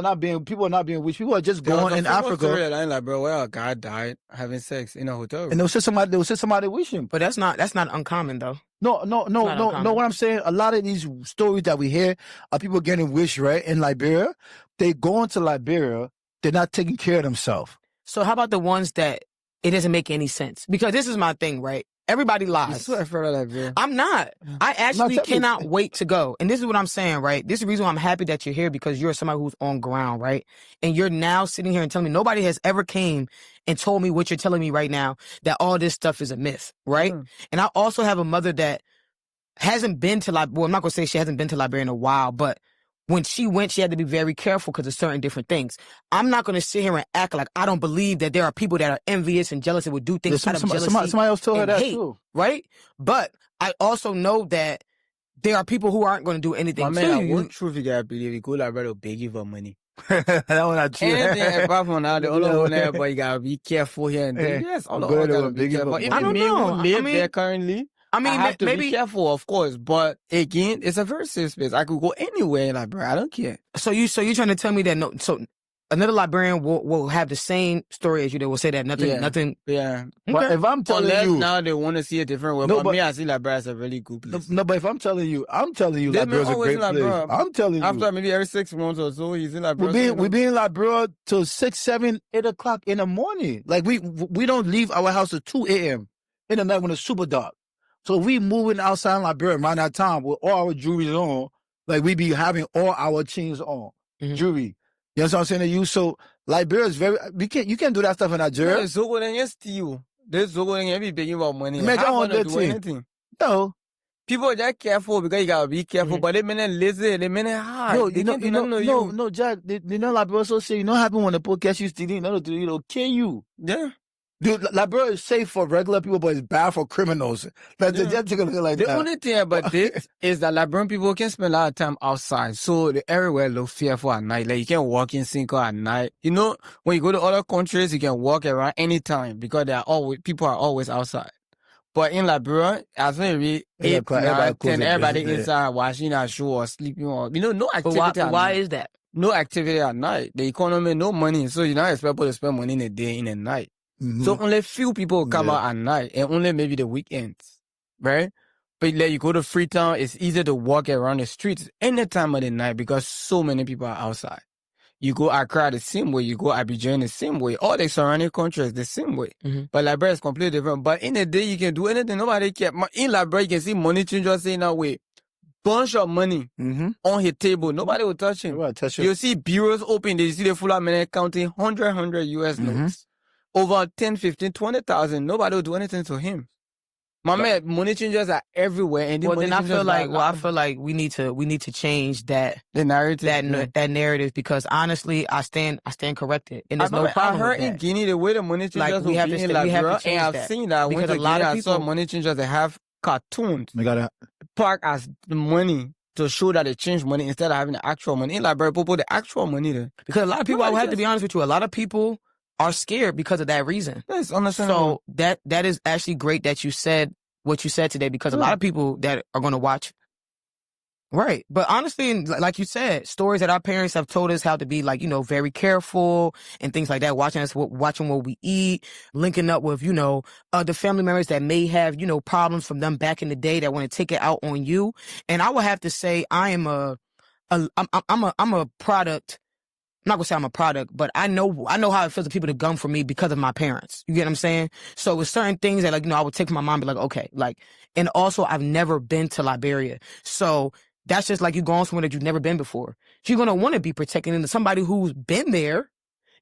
people are not being wished. People are just going in Africa. Like, bro, where a guy died having sex in a hotel room. And they will say somebody wishing. But that's not uncommon though. No. What I'm saying, a lot of these stories that we hear are people getting wished, right? In Liberia, they go into Liberia, they're not taking care of themselves. So how about the ones that it doesn't make any sense? Because this is my thing, right? Everybody lies. I'm not. I actually cannot wait to go. And this is what I'm saying, right? This is the reason why I'm happy that you're here, because you're somebody who's on ground, right? And you're now sitting here and telling me nobody has ever came and told me what you're telling me right now, that all this stuff is a myth, right? And I also have a mother that hasn't been to Liberia. Well, I'm not going to say she hasn't been to Liberia in a while, but when she went, she had to be very careful because of certain different things. I'm not going to sit here and act like I don't believe that there are people that are envious and jealous and would do things out of jealousy. Somebody else told her that hate, too. Right? But I also know that there are people who aren't going to do anything to you. One truth you got to believe, you go Liberia to beg you for money. That one not true. Anything apart from that, the only one there, but you got to be careful here and there. Yes, all of us got to be careful. If I don't me know. who live there currently, I mean, I have to maybe be careful, of course, but again, it's a very safe space. I could go anywhere in Liberia. I don't care. So you're trying to tell me that another Liberian will have the same story as you. They will say that nothing. Yeah. Okay. But if I'm telling unless you now they want to see a different way. But me, I see Liberia as a really good place. No, but if I'm telling you Liberia is a great place. I'm telling you. After maybe every 6 months or so, he's in Liberia. We be in Liberia till 6, 7, 8 o'clock in the morning. Like we don't leave our house at 2 a.m. in the night when it's super dark. So we moving outside Liberia around that time with all our jewelry on. Like we be having all our chains on, jewelry. You know what I'm saying to you? So Liberia is you can't do that stuff in Nigeria. No, so good and steal. There's so good and be begging about money. Man, don't do anything. No. People are just careful because you gotta be careful, but they mean lazy, they mean hard. No, Jack, you know Liberia so say, you know what happen when the police catch you stealing, they'll kill you. Yeah. Dude, Liberia is safe for regular people, but it's bad for criminals. Like, just take a look like the that. only thing about this is that Liberian people can spend a lot of time outside, so the everywhere look fearful at night. Like you can walk in single at night. You know, when you go to other countries, you can walk around anytime because people are always outside. But in Liberia, as when we 8, 9, 10, everybody inside watching a show or sleeping or no activity. But why is that? No activity at night. The economy, no money, so you're not expect people to spend money in a day, in a night. So only few people come out at night, and only maybe the weekends, right? But like you go to Freetown, it's easier to walk around the streets any time of the night because so many people are outside. You go Accra the same way, you go Abidjan the same way, all the surrounding countries the same way. But Liberia is completely different. But in the day, you can do anything, nobody care. In Liberia, you can see money changers saying that way. Bunch of money on his table, nobody will touch him. You see bureaus open, you see the full of money counting 100 US notes. Over 10, 15, 20,000, nobody will do anything to him. My man, money changers are everywhere, and then I feel like we need to change that narrative, that narrative, because honestly, I stand corrected, and there's no problem. I heard in Guinea the way the money changers we have to change and I've seen that because a lot of people, I saw money changers that have cartoons park as the money to show that they change money instead of having the actual money. In Liberia, people put the actual money there because a lot of people. I would have to be honest with you. A lot of people are scared because of that reason. Yes, understandable. So that is actually great that you said what you said today, because a lot of people that are going to watch. Right. But honestly, like you said, stories that our parents have told us how to be very careful and things like that, watching what we eat, linking up with, the family members that may have, problems from them back in the day that want to take it out on you. And I would have to say I'm a product. I'm not gonna say I'm a product, but I know how it feels to people to gun for me because of my parents. You get what I'm saying? So with certain things that I would take from my mom and be like, okay, and also I've never been to Liberia. So that's just like you going somewhere that you've never been before. So you're gonna want to be protected into somebody who's been there.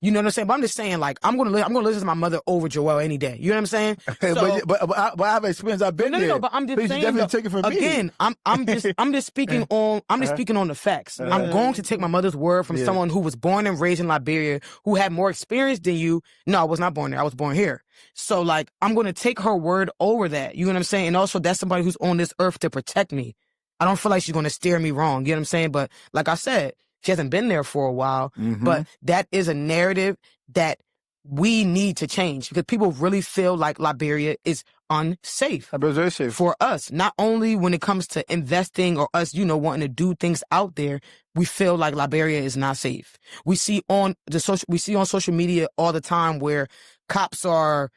You know what I'm saying? But I'm just saying, I'm gonna listen to my mother over Joelle any day. You know what I'm saying? So, but I have experience. I've been there. No, but I'm just saying. Definitely take it from me. Again, I'm just speaking on. I'm just speaking on the facts. I'm going to take my mother's word from someone who was born and raised in Liberia, who had more experience than you. No, I was not born there. I was born here. So I'm going to take her word over that. You know what I'm saying? And also, that's somebody who's on this earth to protect me. I don't feel like she's going to steer me wrong. You know what I'm saying? But like I said, she hasn't been there for a while, but that is a narrative that we need to change because people really feel like Liberia is unsafe. Liberia's very safe. For us, not only when it comes to investing or us, wanting to do things out there, we feel like Liberia is not safe. We see on social media all the time where cops are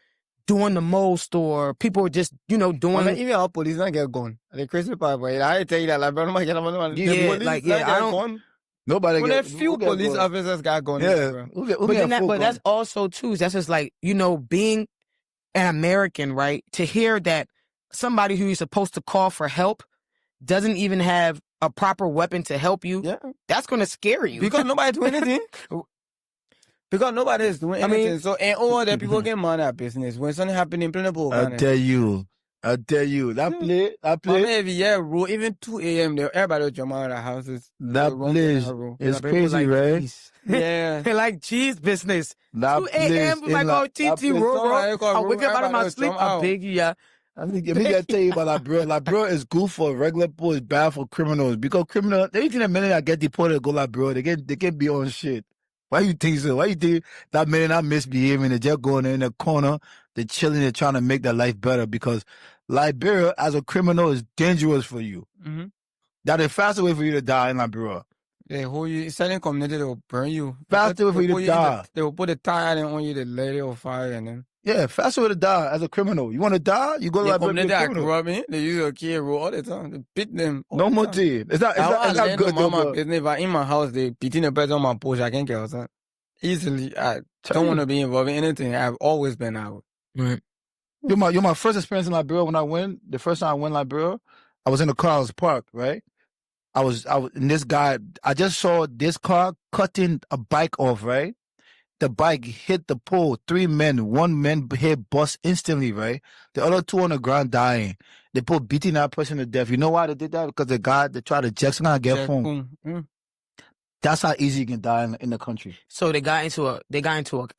doing the most, or people are just, doing. Even our police don't get gone. The crazy part, but I tell you that Liberia I don't. Nobody when a few police officers got gone. Yeah. But that's also too, that's just being an American, right? To hear that somebody who you're supposed to call for help doesn't even have a proper weapon to help you, that's going to scare you. Because nobody do anything. Because nobody is doing anything. So, and all that people get mad at business. When something happening, I tell you, that play. Even 2 a.m. everybody will jump out of the houses. That place is crazy, right? Yeah. Like cheese business. That 2 a.m. TT roll. I wake up out of my sleep. I beg you, I think let me tell you about Liberia is good for regular people, it's bad for criminals. Because criminals, anything the minute I get deported, go Liberia, they can be on shit. Why you think so? Why you think that minute I'm misbehaving, they're just going in the corner, they're chilling, they're trying to make their life better? Because Liberia as a criminal is dangerous for you. Mm-hmm. That's the fastest way for you to die in Liberia. They hold you, certain community, they will burn you. Faster way for you to die. They will put a tire on you, they light it on fire, and then. Yeah, faster way to die as a criminal. You want to die? You go to Liberia. The community I grew up in, they use your kid all the time. They beat them. No more tea. It's not good. If I in my house, they beating the person on my porch, I can't get outside. Easily, I don't want to be involved in anything. I've always been out. Right. You're my first experience in Liberia when I went. The first time I went to Liberia, I was in the car. I was parked, right? I was, and this guy, I just saw this car cutting a bike off, right? The bike hit the pole. 3 men, 1 man hit bust instantly, right? The other 2 on the ground dying. They put beating that person to death. You know why they did that? Because the guy, they tried to jack someone and get phone. Mm. That's how easy you can die in the country. So they got into an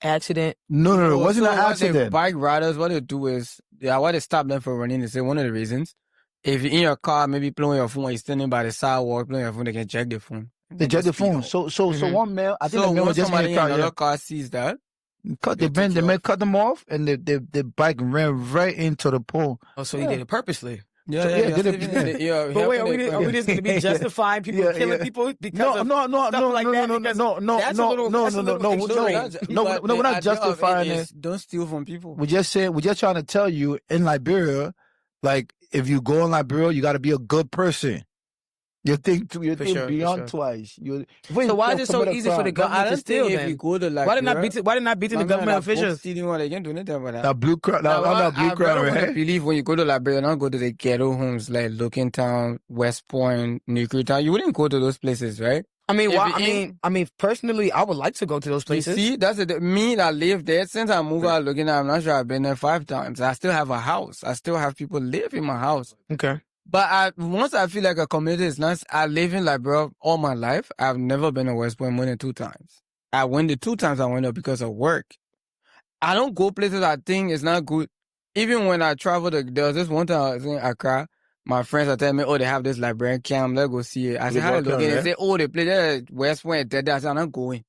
accident. No, it wasn't an accident. Bike riders, what they do is, why they stop them from running, they say one of the reasons, if you're in your car, maybe playing your phone, you're standing by the sidewalk playing your phone, they can jack the phone. They jack the phone. So one man, I think the man was just in in the car. Another car sees that. The man cut them off, and the bike ran right into the pole. Oh, so he did it purposely. But wait, are we just going to be justifying people killing people because no, we're not justifying it. Don't steal from people. We're just trying to tell you in Liberia, like if you go in Liberia, you got to be a good person. You think beyond twice. So why is it so easy for the government to steal then? If you go to Liberia, why did not beating the government officials? Stealing what they can do nothing about that. That blue crowd, right? I believe when you go to Liberia, don't go to the ghetto homes like Looking Town, West Point, Nuclear Town. You wouldn't go to those places, right? I mean, personally, I would like to go to those places. You see, that's it. Me that live there, since I moved out Looking Town, I'm not sure I've been there 5 times. I still have a house. I still have people live in my house. Okay. But once I feel like a community is nice, I live in Liberia all my life. I've never been to West Point more than 2 times. I went the 2 times I went there because of work. I don't go places I think is not good. Even when I travel, there was this one time I was in Accra. My friends are telling me, oh, they have this Liberian camp. Let's go see it. I said, how they looking? They say, oh, they play there at West Point. I said, I'm not going.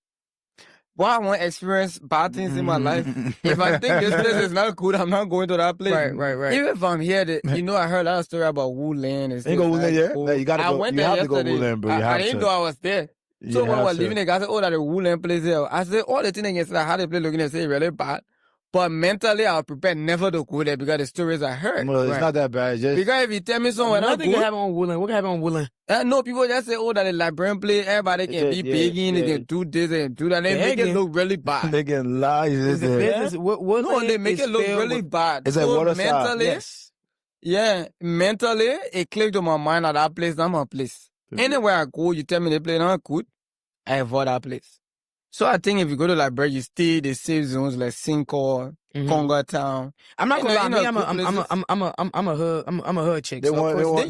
Well, I want to experience bad things in my life. If I think this place is not good, I'm not going to that place. Right. Even if I'm here, I heard a lot of story about Woodland. You go Woodland, yeah? Cool. You got to go. You have to go Woodland, bro. I didn't know I was there. So when I was leaving, the guy said, oh, that the Woodland place there. I said, all the things against that, how they play looking, they say really bad. But mentally, I was prepared never to go there because the stories I heard. Well, it's not that bad. Because if you tell me somewhere nothing can happen on Woodland. What can happen on Woodland? No, people just say, oh, that the Liberian place, everybody can be begging, they can do this and do that. They make it look really bad. They can lie. No, they make it look really bad. It's like water mentally, yes. Yeah, mentally, it clicked on my mind that that place not my place. Anywhere I go, you tell me the place not good, I avoid that place. So I think if you go to Liberia, you stay the safe zones like Sinkor, Congo Town. I'm not gonna lie, I'm a hood chick. They want from the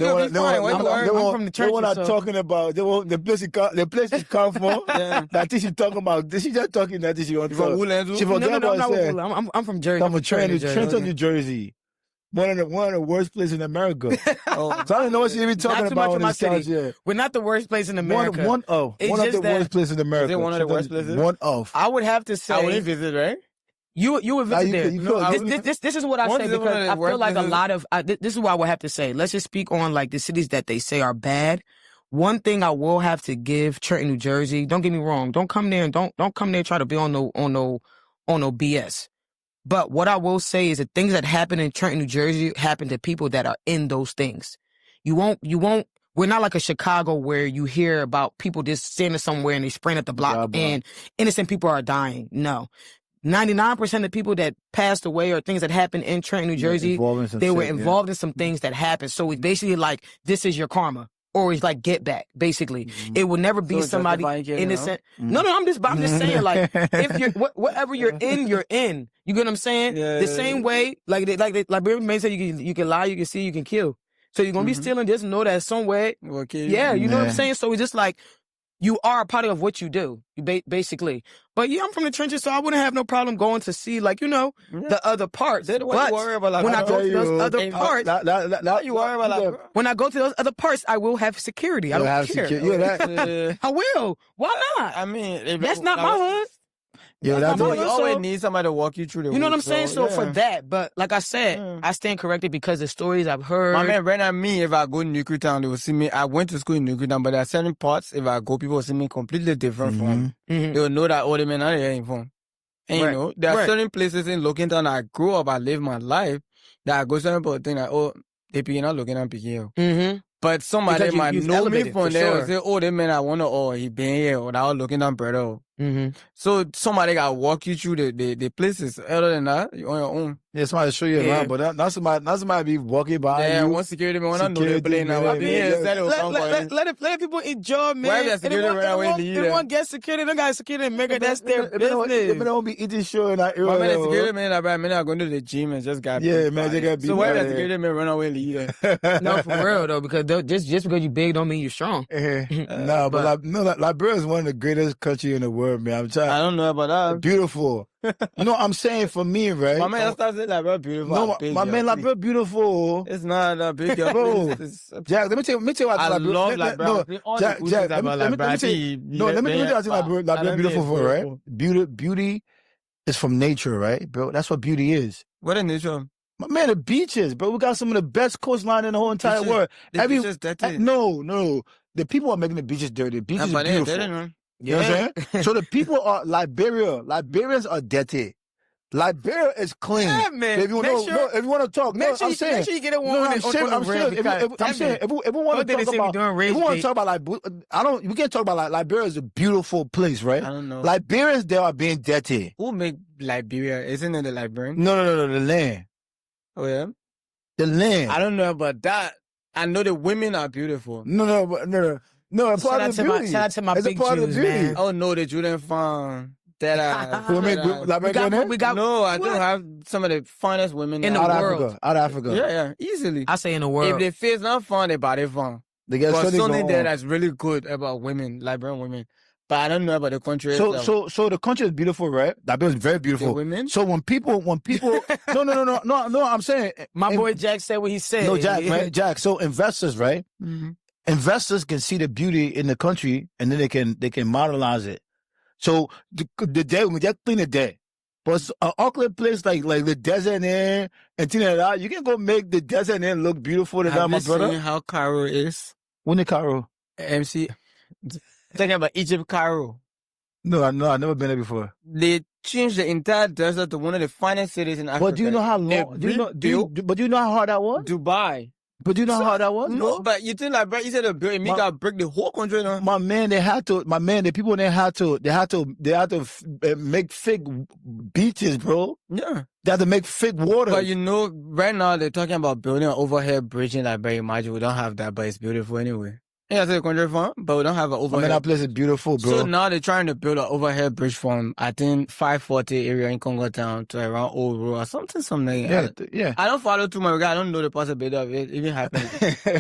church. They want talking about the place you come from. That thing she talking about. She just talking that thing she want to talk. She forget what I said. I'm from Jersey. I'm from Trenton, New Jersey. One of the worst places in America. So I don't know what she's even talking about. We're not the worst place in America. One of the worst places in America. Is it one of the worst places? One of. I would have to say. I would visit, right? You would visit there. This is what I say because I feel like a lot of this is what I would have to say. Let's just speak on like the cities that they say are bad. One thing I will have to give Trenton, New Jersey. Don't get me wrong. Don't come there and don't come there and try to be on no BS. But what I will say is the things that happen in Trenton, New Jersey happen to people that are in those things. You won't, we're not like a Chicago where you hear about people just standing somewhere and they spraying at the block and innocent people are dying. No. 99% of the people that passed away or things that happened in Trenton, New Jersey, they were involved in some things that happened. So it's basically like, this is your karma. Or it's like get back, basically. It will never be somebody innocent. No, I'm just saying, like, if you're whatever you're in, you're in. You get what I'm saying? The same way, like Liberian may say, you can lie, you can steal, you can kill. So you're gonna be stealing. Just know that some way. Yeah, you know what I'm saying. So it's just like you are a part of what you do, basically. But yeah, I'm from the trenches, so I wouldn't have no problem going to see, like, the other parts. But when I go to those other parts, when I go to those other parts, I will have security. I don't care. I will. Why not? I mean, that's not my hood. Yeah, You that's always need somebody to walk you through the You know what I'm woods, saying? So for that, but like I said, I stand corrected because the stories I've heard. My man, right now, me, if I go to Nuclear Town, they will see me. I went to school in Nuclear Town, but there are certain parts, if I go, people will see me completely different from. They will know that, oh, the man, I ain't from. And you know, there are certain places in Looking Town I grew up, I live my life, that I go certain people think that, oh, they picking out Looking Town, picking out. But somebody might know me from there and say, oh, that man, I want to, oh, he been here, or that was Looking Town brother. So somebody got to walk you through the places. Other than that, you're on your own. Yeah, somebody show you around, but not somebody be walking by you. Yeah, one security man, when I know they're playing now. Let people enjoy, man. Why is security right away leave? They want get security, they got security, make it, that's their business. They don't be eating show in that area. My man, security man, I going to the gym and just got yeah, man, they got beat. So why does security man run away leave? No, for real though, because just because you big don't mean you're strong. No, but Liberia is one of the greatest countries in the world, man. I don't know about that. Beautiful. You know what I'm saying? For me, right? My man starts saying Liberia beautiful. No, my man, Liberia beautiful. It's not that big, bro. Jack, let me tell you what I love Liberia. No, Jack, let me tell you. No, let me tell you what Liberia beautiful for, right? Beauty is from nature, right, bro? That's what beauty is. What is nature? My man, the beaches, bro. We got some of the best coastline in the whole entire world. Beaches dirty. No. The people are making the beaches dirty. The beaches are beautiful. You know what I'm saying? So the people are Liberians are dirty. Liberia is clean. Yeah, man. If you want to talk, make sure you get it one. I'm saying, if we want to talk about we can't talk about Liberia is a beautiful place, right? I don't know. Liberians there are being dirty. Who make Liberia? Isn't it the Liberian? No, the land. Oh yeah, the land. I don't know about that. I know the women are beautiful. No. Shout out to my big Jews, man. Oh no, the Julian farm. I don't have some of the finest women in the world. Out of Africa. Yeah, easily. I say in the world. If they face not fun, they body fun. But something there that's really good about women, Liberian women. But I don't know about the country. So the country is beautiful, right? Liberia is very beautiful. The women. So when people, no, I'm saying my boy Jack said what he said. No, Jack, man, Jack. So investors, right? Investors can see the beauty in the country, and then they can modelize it. So the day when they clean the day, but an Auckland place like the desert air and things like that, you can go make the desert air look beautiful. Have you seen how Cairo is? When the Cairo? MC. Talking about Egypt, Cairo. No, I've never been there before. They changed the entire desert to one of the finest cities in Africa. But do you know how long? But do you know how hard that was? Dubai. But do you know how hard that was? No, but you think like you said the make got break the whole country now. My man, the people they had to make fake beaches, bro. Yeah. They had to make fake water. But you know, right now they're talking about building an overhead bridge in Liberia. Imagine we don't have that, but it's beautiful anyway. Yeah, it's a country farm, but we don't have an overhead. That place is beautiful, bro. So now they're trying to build an overhead bridge from, I think, 540 area in Congo Town to around Old Road or something. Yeah. I don't follow too much. I don't know the possibility of it even happening.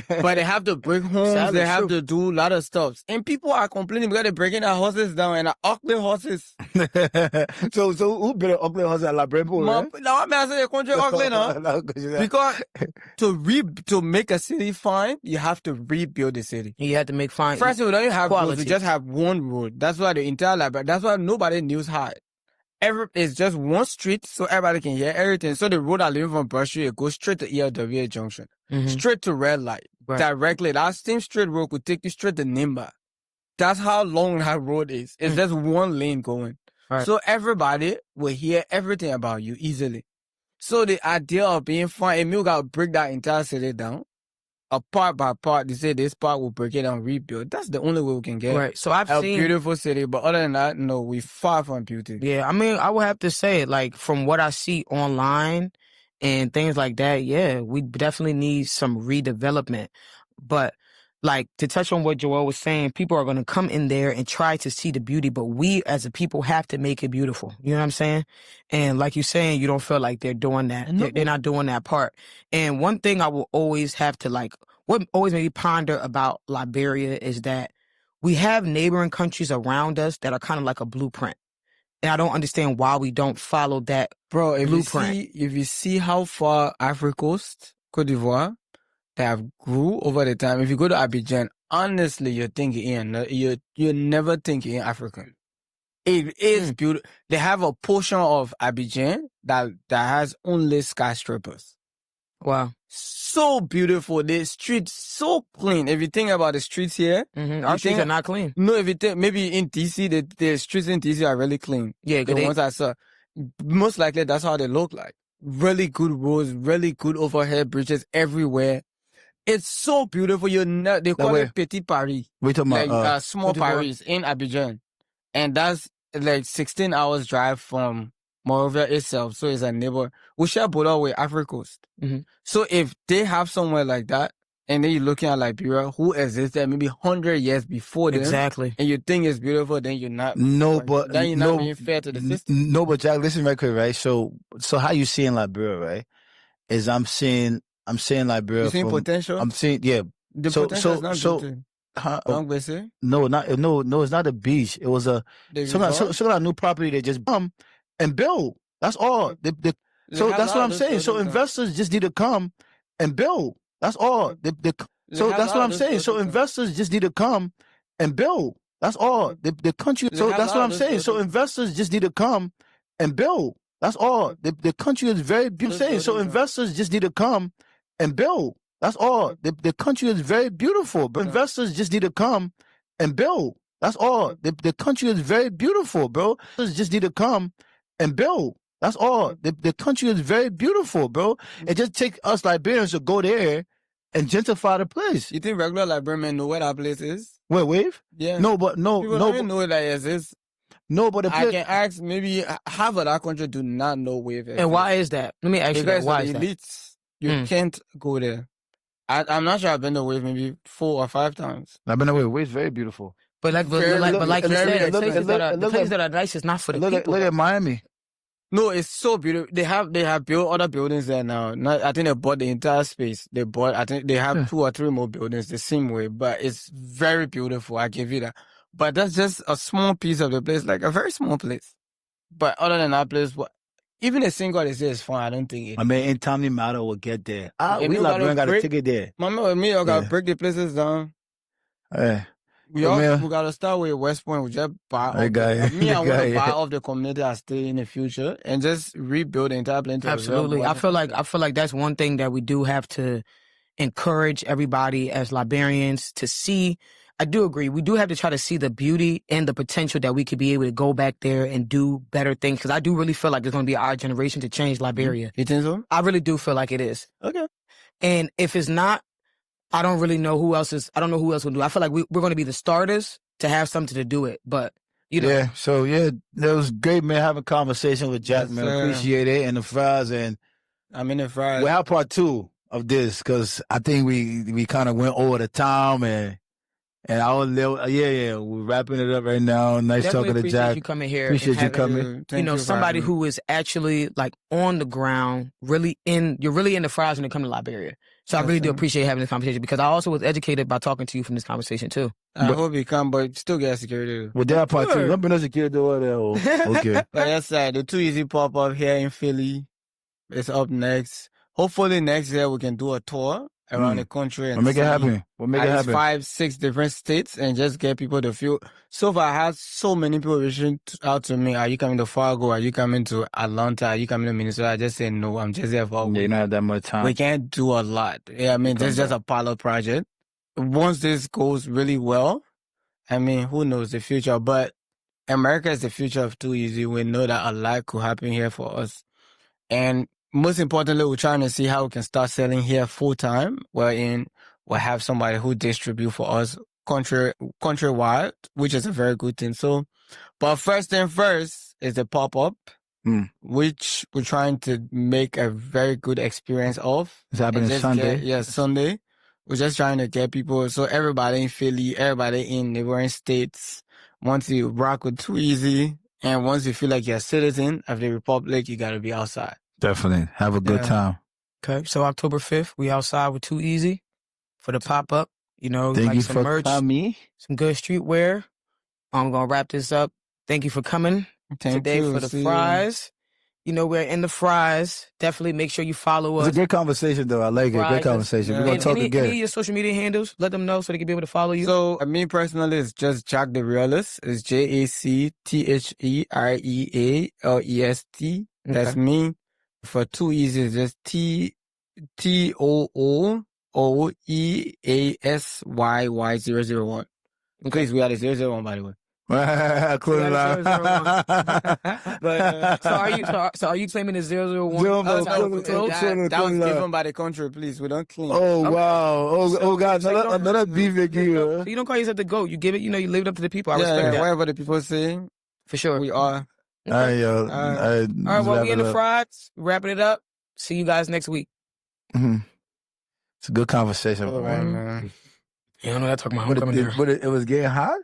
But they have to break homes. They have to do a lot of stuff. And people are complaining because they're breaking their horses down and Auckland horses. So who built an Auckland horse at Liberia? No, I mean, I say the country Auckland, huh? Because to make a city fine, you have to rebuild the city. You have to make fine. First, we don't have roads. We just have one road. That's why the entire Liberia. That's why nobody knows how. It's just one street, so everybody can hear everything. So the road I live from Brush Street, it goes straight to ELWA Junction, straight to red light, directly. That same straight road could take you straight to Nimba. That's how long that road is. It's just one lane going. Right. So everybody will hear everything about you easily. So the idea of being fine, if you got to break that entire city down, part by part, they say this part will break it down, rebuild. That's the only way we can get right. So I've seen a beautiful city, but other than that, no, we far from beauty. Yeah, I mean, I would have to say, like, from what I see online and things like that, yeah, we definitely need some redevelopment. But like, to touch on what Joel was saying, people are going to come in there and try to see the beauty, but we as a people have to make it beautiful. You know what I'm saying? And like you're saying, you don't feel like they're doing that. No. They're not doing that part. And one thing I will always have to what always made me ponder about Liberia is that we have neighboring countries around us that are kind of like a blueprint. And I don't understand why we don't follow that blueprint. If you see how far Africa Coast, Cote d'Ivoire, they have grew over the time. If you go to Abidjan, honestly, you're thinking you're never thinking African. It is beautiful. They have a portion of Abidjan that has only skyscrapers. Wow. So beautiful. The streets so clean. If you think about the streets here. Our streets are not clean. No, if you think, maybe in DC, the streets in DC are really clean. Yeah, the ones I saw. Most likely that's how they look like. Really good roads, really good overhead bridges everywhere. It's so beautiful. They call it Petit Paris. We're talking about small Paris in Abidjan. And that's like 16 hours drive from Monrovia itself. So it's a neighbor. We share border with Africa Coast. So if they have somewhere like that, and then you're looking at Liberia, who existed maybe 100 years before them. Exactly. And you think it's beautiful, then you're not. Then you're not being fair to the system. No, but Jack, listen right quick, right? So how you seeing Liberia, right? Is I'm seeing Liberia. You seeing potential? I'm seeing, The potential is not good. No, it's not a beach. It was some kind of new property they just come and build. That's all. So that's what I'm saying. So investors just need to come and build. That's all. So that's what I'm saying. So investors just need to come and build. That's all. The country. So that's what I'm saying. So investors just need to come and build. That's all. The country is very beautiful. So investors just need to come and build. That's all. The country is very beautiful, but investors just need to come and build. That's all. The country is very beautiful, bro. Investors just need to come and build. That's all. The country is very beautiful, bro. It just takes us Liberians to go there and gentrify the place. You think regular Liberian know where that place is? Where, Wave? Yeah. No, but no. People don't know where that is. No, but I can ask, maybe half of that country do not know Wave is. And why is that? Let me ask you that. Why is that? Elites, you can't go there. I'm not sure I've been to Wave maybe 4 or 5 times. I've been to Wave. Wave's very beautiful. But like you said, the places that are nice is not for the people. Look at Miami. No, it's so beautiful. They have built other buildings there now. I think they bought the entire space. I think they have 2 or 3 more buildings the same way, but it's very beautiful. I give you that. But that's just a small piece of the place, like a very small place. But other than that place, even a single they say is fun. I don't think it. I mean, in time, matter will get there. We Liberian got a ticket there. Me, I gotta break the places down. We gotta start with West Point. We just buy off I want to buy off the community I stay in the future and just rebuild the entire place. Absolutely. I feel like that's one thing that we do have to encourage everybody as Liberians to see. I do agree. We do have to try to see the beauty and the potential that we could be able to go back there and do better things. Because I do really feel like it's going to be our generation to change Liberia. You think so? I really do feel like it is. Okay. And if it's not, I don't really know who else is. I don't know who else will do it. I feel like we're going to be the starters to have something to do it. But, you know. Yeah. So, that was great, man, having a conversation with Jack, man. Appreciate it. And the fries. And I'm in the fries. We'll have part 2 of this because I think we kind of went over the time and I was we're wrapping it up right now. Nice Definitely talking to Jack. You coming here. Appreciate you coming. Somebody who is actually like on the ground, you're really in the fries when it comes to Liberia. So I really do appreciate having this conversation because I also was educated by talking to you from this conversation too. I hope you come, but still get security. Well, that part too. Let me know security over there. Okay. But that's the Too Easy pop-up here in Philly. It's up next. Hopefully next year we can do a tour around the country and we'll make it happen. We'll make it happen. 5, 6 different states and just get people to feel. So far, I had so many people reaching out to me. Are you coming to Fargo? Are you coming to Atlanta? Are you coming to Minnesota? I just said no. I'm just here for. You don't have that much time. We can't do a lot. Yeah, I mean, this is just a pilot project. Once this goes really well, I mean, who knows the future? But America is the future of Too Easy. We know that a lot could happen here for us, and most importantly, we're trying to see how we can start selling here full time, wherein we'll have somebody who distribute for us countrywide, which is a very good thing. So, but first thing first is the pop-up, which we're trying to make a very good experience of. It's happening Sunday. Sunday. We're just trying to get people, so everybody in Philly, everybody in neighboring states, once you rock with Too Easy, and once you feel like you're a citizen of the Republic, you got to be outside. Definitely. Have a good time. Okay. So October 5th, we outside with Too Easy for the pop-up. Thank like you some for merch, coming. some good streetwear. I'm going to wrap this up. Thank you for coming today for the fries. You know, we're in the fries. Definitely make sure you follow us. It's a good conversation, though. I like it. Good conversation. Yeah. We're going to talk again. Any of your social media handles, let them know so they can be able to follow you. So, me personally, it's just Jack the Realist. It's JACTHEREALEST. That's me. For Too Easy, it's just TOOOEASYY001. In case we had a 001, by the way. Close it out. But so are you claiming the 001? That was given by the country, please. We don't claim. Oh, wow. Oh God. Another beef again. So you don't call yourself the GOAT. You give it, you know, you leave it up to the people. I respect that. Whatever the people say. For sure. We are. All right, yo. All right, well, we in the fries. Wrapping it up. See you guys next week. It's a good conversation. All right, man. Yeah, I know that talking about homecoming. But it was getting hot?